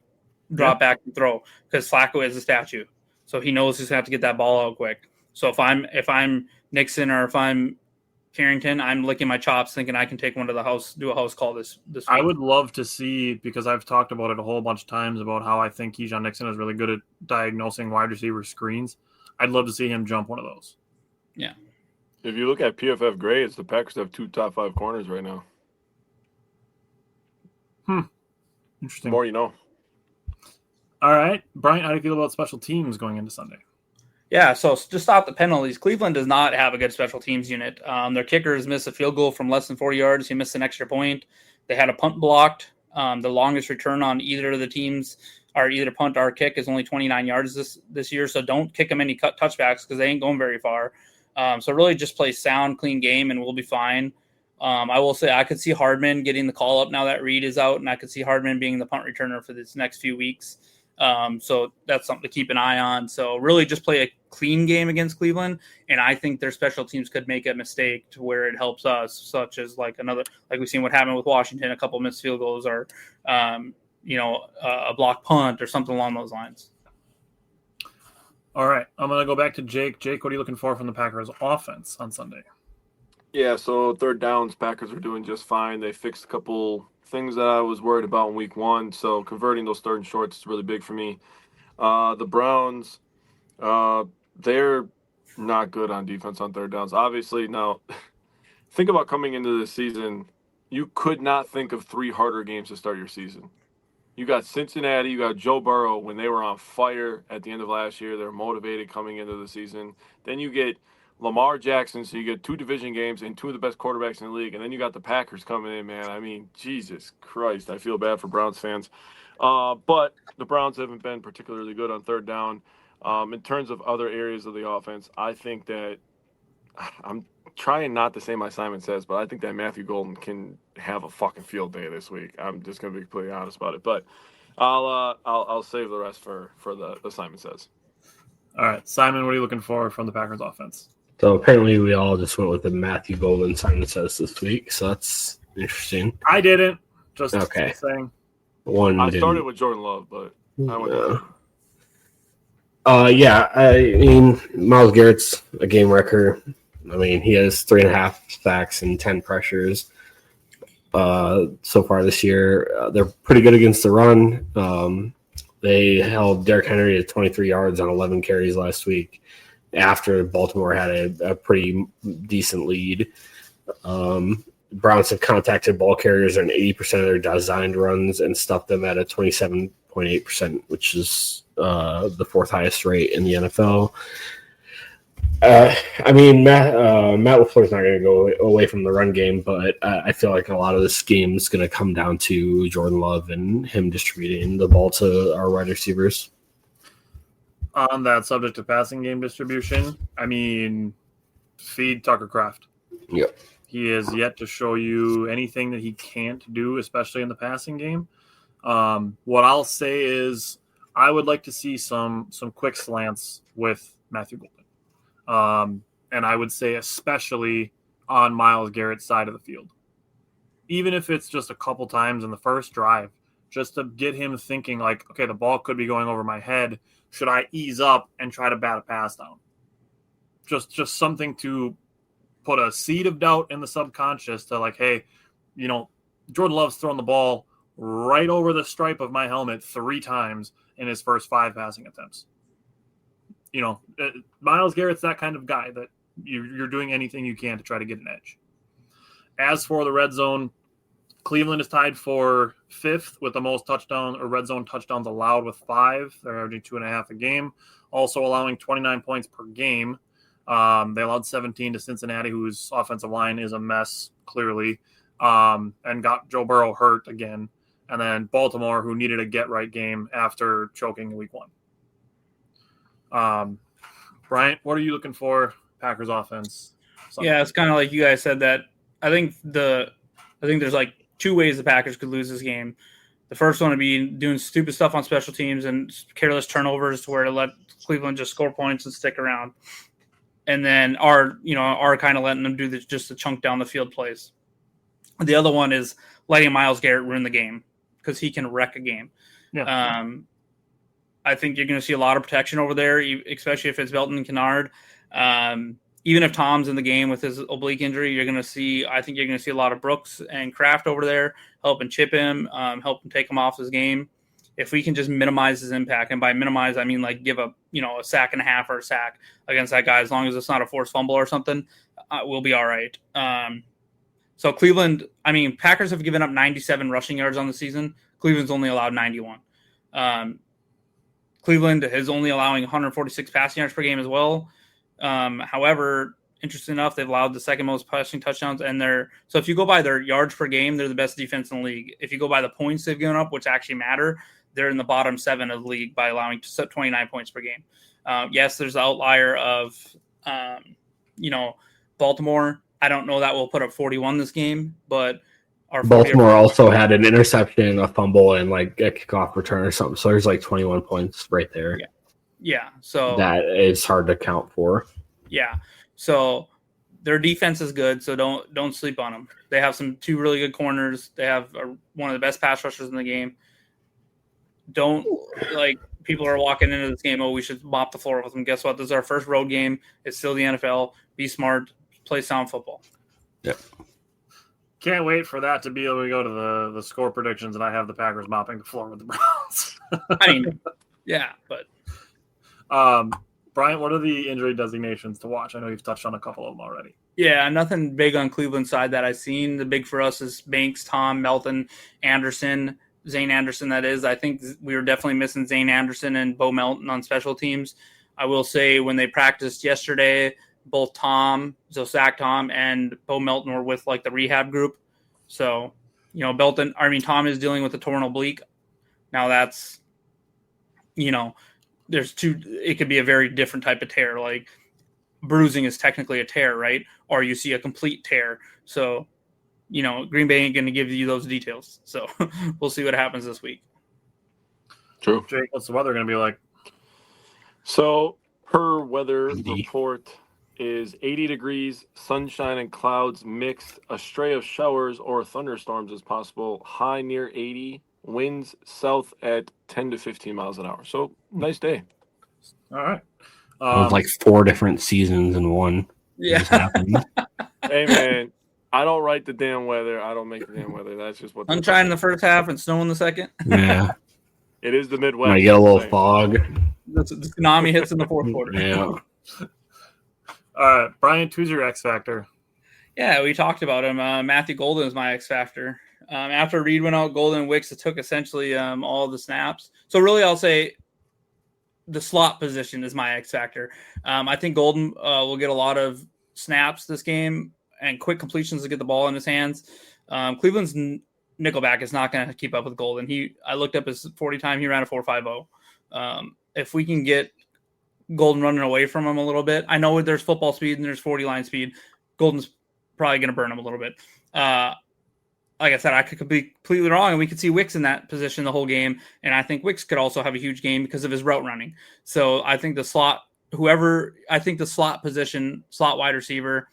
drop back and throw, because Flacco is a statue. So he knows he's going to have to get that ball out quick. So if I'm Nixon or if I'm Carrington, I'm licking my chops thinking I can take one to the house, do a house call this week. I would love to see, because I've talked about it a whole bunch of times about how I think Keisean Nixon is really good at diagnosing wide receiver screens. I'd love to see him jump one of those. Yeah. If you look at PFF grades, the Packers have 2 top 5 corners right now. Interesting. The more you know. All right. Brian, how do you feel about special teams going into Sunday? Yeah, so to stop the penalties, Cleveland does not have a good special teams unit. Their kickers missed a field goal from less than 40 yards. He missed an extra point. They had a punt blocked. The longest return on either of the teams, or either punt or kick, is only 29 yards this year. So don't kick them any touchbacks because they ain't going very far. So really just play sound, clean game, and we'll be fine. I will say I could see Hardman getting the call up now that Reed is out, and I could see Hardman being the punt returner for this next few weeks. So that's something to keep an eye on. So really just play a clean game against Cleveland, and I think their special teams could make a mistake to where it helps us, such as like we've seen what happened with Washington, a couple missed field goals, or a block punt or something along those lines. All right, I'm going to go back to Jake. Jake, what are you looking for from the Packers offense on Sunday? Yeah, so third downs, Packers are doing just fine. They fixed a couple things that I was worried about in week 1, so converting those third and shorts is really big for me. The Browns, they're not good on defense on third downs. Obviously, now, think about coming into this season. You could not think of 3 harder games to start your season. You got Cincinnati, you got Joe Burrow when they were on fire at the end of last year. They're motivated coming into the season. Then you get Lamar Jackson, so you get 2 division games and 2 of the best quarterbacks in the league. And then you got the Packers coming in, man. I mean, Jesus Christ, I feel bad for Browns fans. But the Browns haven't been particularly good on third down. In terms of other areas of the offense, I think that I'm trying not to say my Simon Says, but I think that Matthew Golden can have a fucking field day this week. I'm just going to be completely honest about it. But I'll save the rest for the Simon Says. All right, Simon, what are you looking for from the Packers offense? So apparently we all just went with the Matthew Golden Simon Says this week, so that's interesting. I didn't. Just okay. Saying. I started with Jordan Love, but I went I mean, Myles Garrett's a game wrecker. I mean, he has 3.5 sacks and 10 pressures so far this year. They're pretty good against the run. They held Derrick Henry to 23 yards on 11 carries last week after Baltimore had a pretty decent lead. Browns have contacted ball carriers on 80% of their designed runs and stuffed them at a 27.8%, which is the 4th highest rate in the NFL. I mean, Matt LaFleur's not going to go away from the run game, but I feel like a lot of this game is going to come down to Jordan Love and him distributing the ball to our wide receivers. On that subject of passing game distribution, I mean, feed Tucker Kraft. Yep. He has yet to show you anything that he can't do, especially in the passing game. What I'll say is I would like to see some quick slants with Matthew Golden. And I would say especially on Myles Garrett's side of the field. Even if it's just a couple times in the first drive, just to get him thinking like, okay, the ball could be going over my head. Should I ease up and try to bat a pass down? Just something to put a seed of doubt in the subconscious to like, hey, Jordan Love's thrown the ball right over the stripe of my helmet 3 times in his first 5 passing attempts. Myles Garrett's that kind of guy that you're doing anything you can to try to get an edge. As for the red zone, Cleveland is tied for 5th with the most touchdown or red zone touchdowns allowed with 5. They're averaging 2.5 a game, also allowing 29 points per game. They allowed 17 to Cincinnati, whose offensive line is a mess, clearly, and got Joe Burrow hurt again. And then Baltimore, who needed a get-right game after choking in week 1. Bryant, what are you looking for? Packers offense. Yeah, it's kind of like you guys said that. I think there's like 2 ways the Packers could lose this game. The first one would be doing stupid stuff on special teams and careless turnovers to where to let Cleveland just score points and stick around. And then our kind of letting them do just the chunk down the field plays. The other one is letting Myles Garrett ruin the game because he can wreck a game. Yeah. I think you're going to see a lot of protection over there, especially if it's Belton and Kennard. Even if Tom's in the game with his oblique injury, you're going to see a lot of Brooks and Kraft over there helping chip him, help him take him off his game. If we can just minimize his impact, and by minimize, I mean like give a sack and a half or a sack against that guy, as long as it's not a forced fumble or something, we'll be all right. So Cleveland, Packers have given up 97 rushing yards on the season. Cleveland's only allowed 91. Cleveland is only allowing 146 passing yards per game as well. However, interesting enough, they've allowed the second most passing touchdowns, and so if you go by their yards per game, they're the best defense in the league. If you go by the points they've given up, which actually matter, they're in the bottom 7 of the league by allowing 29 points per game. Yes, there's the outlier of Baltimore. I don't know that we'll put up 41 this game, but Baltimore also had an interception, a fumble, and like a kickoff return or something. So there's like 21 points right there. Yeah. So that is hard to count for. Yeah. So their defense is good. So don't sleep on them. They have 2 really good corners. They have one of the best pass rushers in the game. Don't people are walking into this game. Oh, we should mop the floor with them. Guess what? This is our first road game. It's still the NFL. Be smart. Play sound football. Yep. Can't wait for that to be able to go to the score predictions, and I have the Packers mopping the floor with the Browns. Yeah, but Brian, what are the injury designations to watch? I know you've touched on a couple of them already. Yeah, nothing big on Cleveland's side that I've seen. The big for us is Banks, Tom, Melton, Anderson, Zane Anderson, that is. I think we were definitely missing Zane Anderson and Bo Melton on special teams. I will say when they practiced yesterday, both Tom, Zach Tom, and Bo Melton were with the rehab group. So, Tom is dealing with a torn oblique. Now that's, there's 2, it could be a very different type of tear. Like bruising is technically a tear, right? Or you see a complete tear. So, Green Bay ain't going to give you those details. So we'll see what happens this week. True. Jake, what's the weather going to be like? So per weather report is 80 degrees, sunshine and clouds mixed, a stray of showers or thunderstorms is possible, high near 80, winds south at 10 to 15 miles an hour. So nice day. All right. It was like 4 different seasons in one. Yeah. Hey, man, I don't write the damn weather. I don't make the damn weather. That's just what. Sunshine in the first half and snow in the second. Yeah. It is the Midwest. I get a little fog. The tsunami hits in the fourth quarter. Yeah. All right, Brian, who's your X factor? Yeah, we talked about him. Matthew Golden is my X factor. After Reed went out, Golden and Wicks took essentially all the snaps. So really, I'll say the slot position is my X factor. I think Golden will get a lot of snaps this game and quick completions to get the ball in his hands. Cleveland's nickelback is not going to keep up with Golden. I looked up his 40 time. He ran a 4.50. If we can get Golden running away from him a little bit, I know there's football speed and there's 40 line speed. Golden's probably going to burn him a little bit. Like I said, I could be completely wrong, and we could see Wicks in that position the whole game. And I think Wicks could also have a huge game because of his route running. So I think the slot whoever, I think the slot wide receiver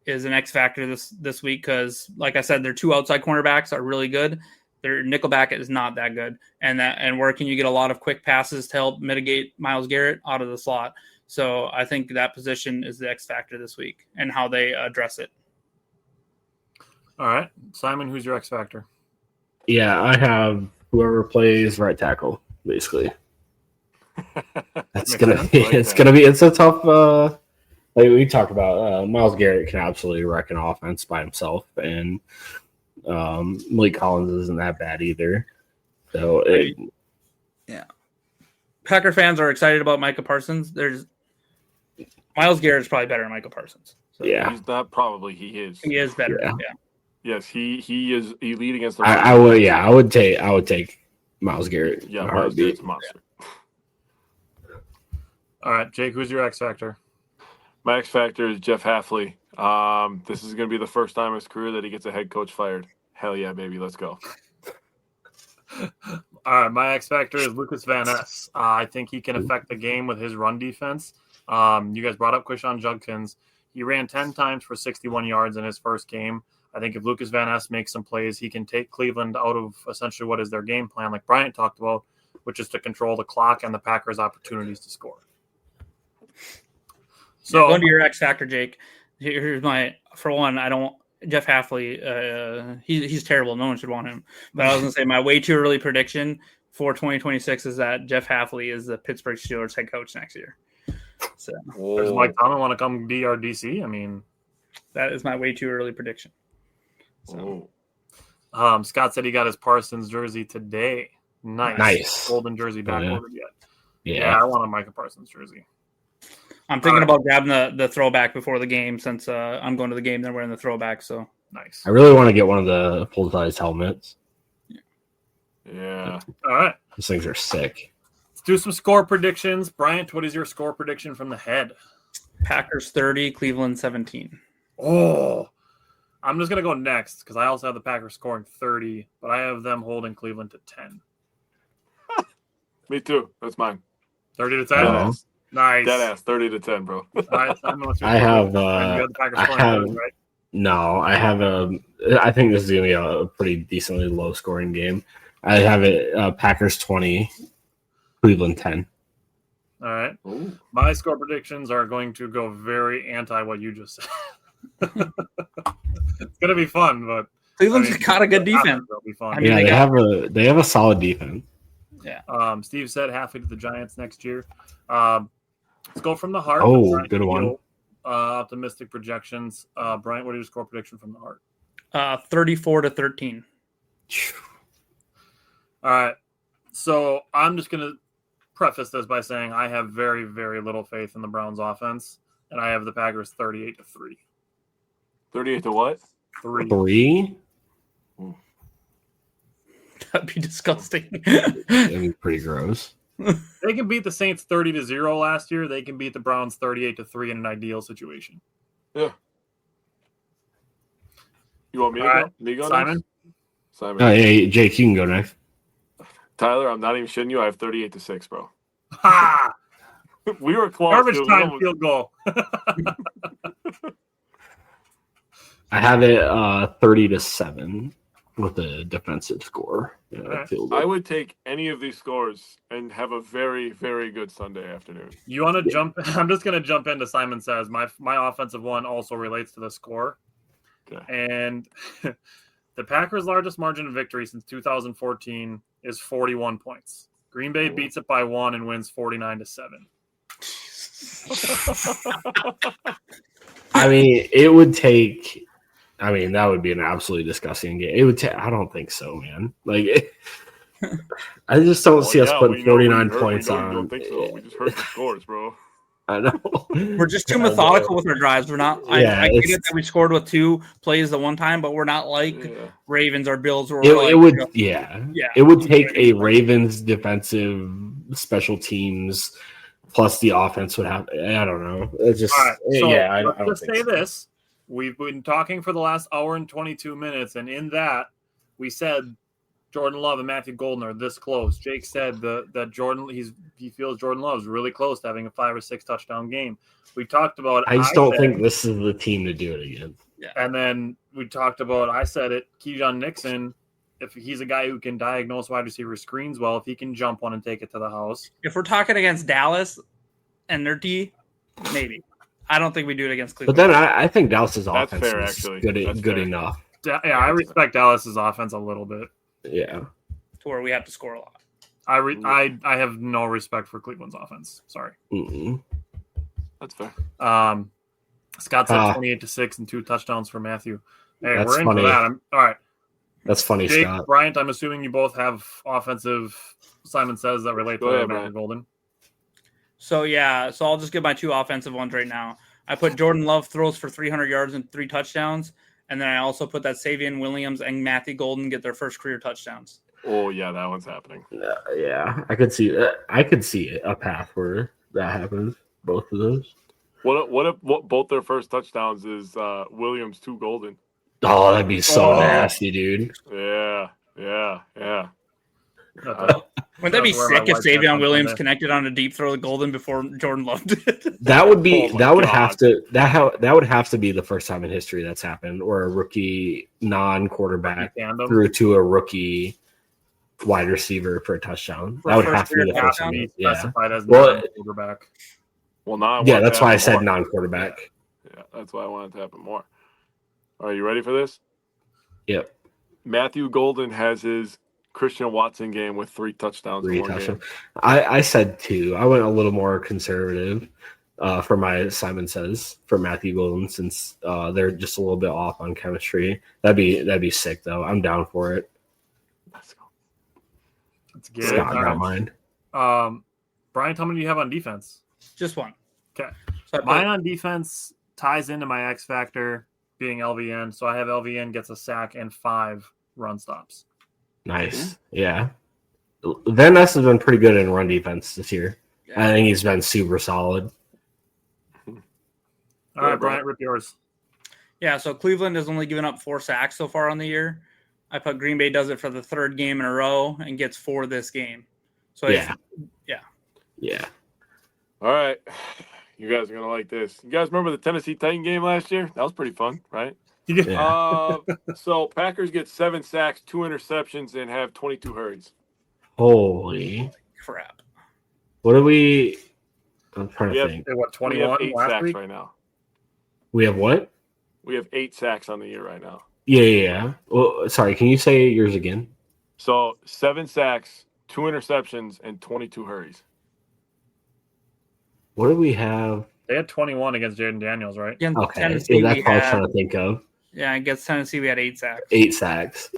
is an X factor this week because, like I said, their two outside cornerbacks are really good. Their nickelback is not that good, and where can you get a lot of quick passes to help mitigate Myles Garrett out of the slot? So I think that position is the X factor this week and how they address it. All right, Simon, who's your X factor? Yeah, I have whoever plays right tackle, basically. It's a tough. Like we talked about, Myles Garrett can absolutely wreck an offense by himself, and Malik Collins isn't that bad either. So yeah, Packer fans are excited about Micah Parsons. Myles Garrett is probably better than Micah Parsons. So. Yeah, he's not probably. He is. He is better. Yeah. Yes, he is elite against the. I would take Myles Garrett. Yeah, Myles Garrett's a monster. All right, Jake, who's your X factor? My X factor is Jeff Hafley. This is going to be the first time in his career that he gets a head coach fired. Hell yeah, baby, let's go. All right, my X factor is Lucas Van Ness. I think he can affect the game with his run defense. You guys brought up Quishon Judkins. He ran 10 times for 61 yards in his first game. I think if Lucas Van Ness makes some plays, he can take Cleveland out of essentially what is their game plan, like Bryant talked about, which is to control the clock and the Packers' opportunities to score. So going to your X factor, Jake. Here's my, for one, Jeff Hafley, he's terrible. No one should want him. But I was going to say my way too early prediction for 2026 is that Jeff Hafley is the Pittsburgh Steelers head coach next year. So does Mike Tomlin want to come be our DC? I mean, that is my way too early prediction. So, Scott said he got his Parsons jersey today. Nice. Golden jersey back ordered yet. Yeah, I want a Micah Parsons jersey. I'm thinking about grabbing the throwback before the game since I'm going to the game. Then wearing the throwback. So nice. I really want to get one of the full-size helmets. Yeah. All right. Those things are sick. Let's do some score predictions. Bryant, what is your score prediction from the head? Packers 30, Cleveland 17. Oh, I'm just going to go next because I also have the Packers scoring 30, but I have them holding Cleveland to 10. Me too. That's mine. 30 to 10? Oh. Nice. Deadass, 30 to 10, bro. I have I think this is going to be a pretty decently low scoring game. I have it Packers 20, Cleveland 10. All right. Ooh. My score predictions are going to go very anti what you just said. It's going to be fun, but Cleveland's got a good defense. It'll be fun. They have a solid defense. Yeah. Steve said halfway to the Giants next year. Let's go from the heart. Oh, good one. Optimistic projections. Bryant, what is your score prediction from the heart? 34 to 13. All right. So I'm just going to preface this by saying I have very, very little faith in the Browns offense, and I have the Packers 38 to 3. 38 to what? 3? That'd be disgusting. That'd be pretty gross. They can beat the Saints 30 to 0 last year. They can beat the Browns 38 to 3 in an ideal situation. Yeah. You want me to go? Simon? Simon. Hey, Jake, you can go next. Tyler, I'm not even shitting you. I have 38 to 6, bro. Ha! We were close. Garbage time field goal. I have it 30 to 7 with a defensive score. I would take any of these scores and have a very, very good Sunday afternoon. You want to jump? I'm just going to jump into Simon Says. My offensive one also relates to the score. Okay. And the Packers' largest margin of victory since 2014 is 41 points. Green Bay beats it by 1 and wins 49 to 7. I mean, it would take. I mean, that would be an absolutely disgusting game. It would take. I don't think so, man. Like, I just don't see us putting 49 points on. I don't think so. We just heard the scores, bro. I know. We're just too methodical with our drives. We're not. I get it that we scored with 2 plays at one time, but we're not like Ravens or Bills. Where it would, It would take a Ravens defensive special teams plus the offense would have. I don't know. It's just I don't just say this. We've been talking for the last hour and 22 minutes, and in that, we said Jordan Love and Matthew Golden are this close. Jake said that he feels Jordan Love's really close to having a 5 or 6 touchdown game. We talked about. I just don't think this is the team to do it again. Yeah. And then we talked about. I said it. Keyshawn Nixon. If he's a guy who can diagnose wide receiver screens well, if he can jump one and take it to the house. If we're talking against Dallas and their D, maybe. I don't think we do it against Cleveland. But then I think Dallas's offense fair, is actually. good enough. Yeah, I respect Dallas's offense a little bit. Yeah. To where we have to score a lot. I have no respect for Cleveland's offense. Sorry. Mm-mm. That's fair. Scott said 28-6 and 2 touchdowns for Matthew. Hey, That's we're into funny. that. All right. That's funny, Jake, Scott. Bryant, I'm assuming you both have offensive Simon Says that relate to Matthew Brian. Golden. So I'll just give my 2 offensive ones right now. I put Jordan Love throws for 300 yards and 3 touchdowns, and then I also put that Savion Williams and Matthew Golden get their first career touchdowns. Oh yeah, that one's happening. Yeah, I could see a path where that happens. Both of those. What if both their first touchdowns is Williams 2 Golden? Oh, that'd be so nasty, dude. Yeah. Wouldn't that be sick if Savion Williams connected on a deep throw to Golden before Jordan Love did? That would be Oh my that would God. have to be the first time in history that's happened, or a rookie non-quarterback Tandem. threw to a rookie wide receiver for a touchdown. That would have to be the first to time. be Yeah. specified as Well, non-quarterback. Well, now yeah, that's why I said non-quarterback. Yeah, that's why I want it to happen more. Are you ready for this? Yep. Matthew Golden has his Christian Watson game with 3 touchdowns. in one game. I said 2. I went a little more conservative for my Simon Says for Matthew Golden, since they're just a little bit off on chemistry. That'd be sick though. I'm down for it. Let's go. That's good. Scott All got right. mine. Brian, how many do you have on defense? Just 1. Okay. So Mine on defense ties into my X factor being LVN. So I have LVN gets a sack and 5 run stops. Nice. Yeah. Van Ness has been pretty good in run defense this year. I think he's been super solid. All right, Brian, rip yours. Yeah, so Cleveland has only given up 4 sacks so far on the year. I put Green Bay does it for the 3rd game in a row and gets 4 this game. So Yeah. All right. You guys are going to like this. You guys remember the Tennessee Titan game last year? That was pretty fun, right? Yeah. So Packers get 7 sacks, 2 interceptions, and have 22 hurries. Holy crap. What are we? I'm trying We to have, think. What, we have 21 8 last sacks week? right now. We have what? We have 8 sacks on the year right now. Yeah. Well, sorry. Can you say yours again? So 7 sacks, 2 interceptions, and 22 hurries. What do we have? They had 21 against Jaden Daniels, right? Against Okay. Tennessee, Yeah, that's we what I was had, trying to think of. yeah, against Tennessee, we had 8 sacks. 8 sacks.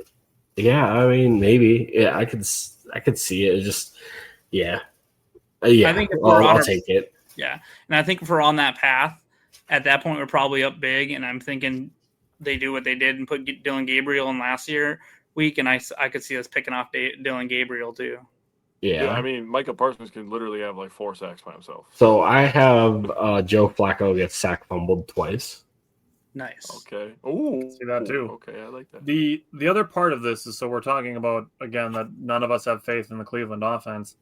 Yeah, I mean, maybe. Yeah, I could see it. It's just, yeah. Yeah, I think if we're on I'll our- take it. Yeah, and I think if we're on that path, at that point we're probably up big, and I'm thinking they do what they did and put Dylan Gabriel in last week, and I could see us picking off Dylan Gabriel too. Yeah. I mean, Micah Parsons can literally have like 4 sacks by himself. So I have Joe Flacco gets sack fumbled twice. Nice. Okay. Ooh. See that too. Okay, I like that. The other part of this is, so we're talking about, again, that none of us have faith in the Cleveland offense.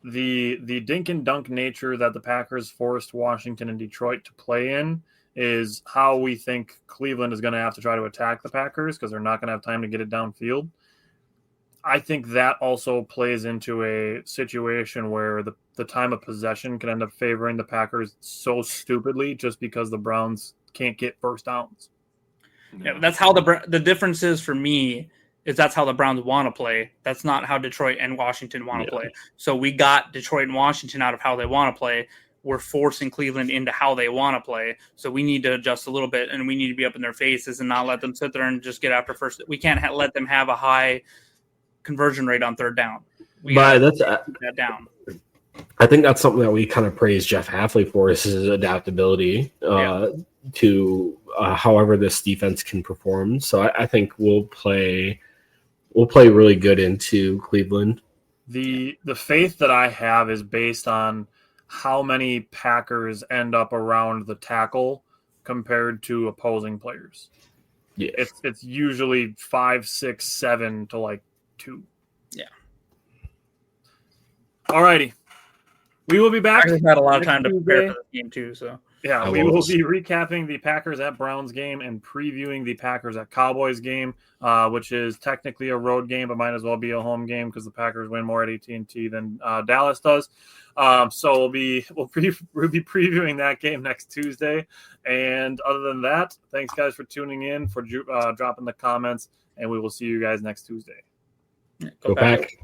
The dink and dunk nature that the Packers forced Washington and Detroit to play in is how we think Cleveland is going to have to try to attack the Packers, because they're not going to have time to get it downfield. I think that also plays into a situation where the time of possession can end up favoring the Packers so stupidly just because the Browns can't get first downs. Yeah, that's how the difference is for me. Is that's how the Browns want to play. That's not how Detroit and Washington want to play. So we got Detroit and Washington out of how they want to play. We're forcing Cleveland into how they want to play. So we need to adjust a little bit, and we need to be up in their faces and not let them sit there and just get after first. We can't let them have a high conversion rate on 3rd down. We But gotta that's keep that down. I think that's something that we kind of praise Jeff Hafley for, is his adaptability to however this defense can perform. So I think we'll play really good into Cleveland. The faith that I have is based on how many Packers end up around the tackle compared to opposing players. Yeah. It's usually 5, 6, 7 to like 2. Yeah. All righty. We will be back. Packers had a lot of next time to prepare Tuesday. for this game too. So Yeah, we will be recapping the Packers at Browns game and previewing the Packers at Cowboys game, which is technically a road game, but might as well be a home game because the Packers win more at AT&T than Dallas does. So we'll be previewing that game next Tuesday. And other than that, thanks guys for tuning in, for dropping the comments, and we will see you guys next Tuesday. Go Pack.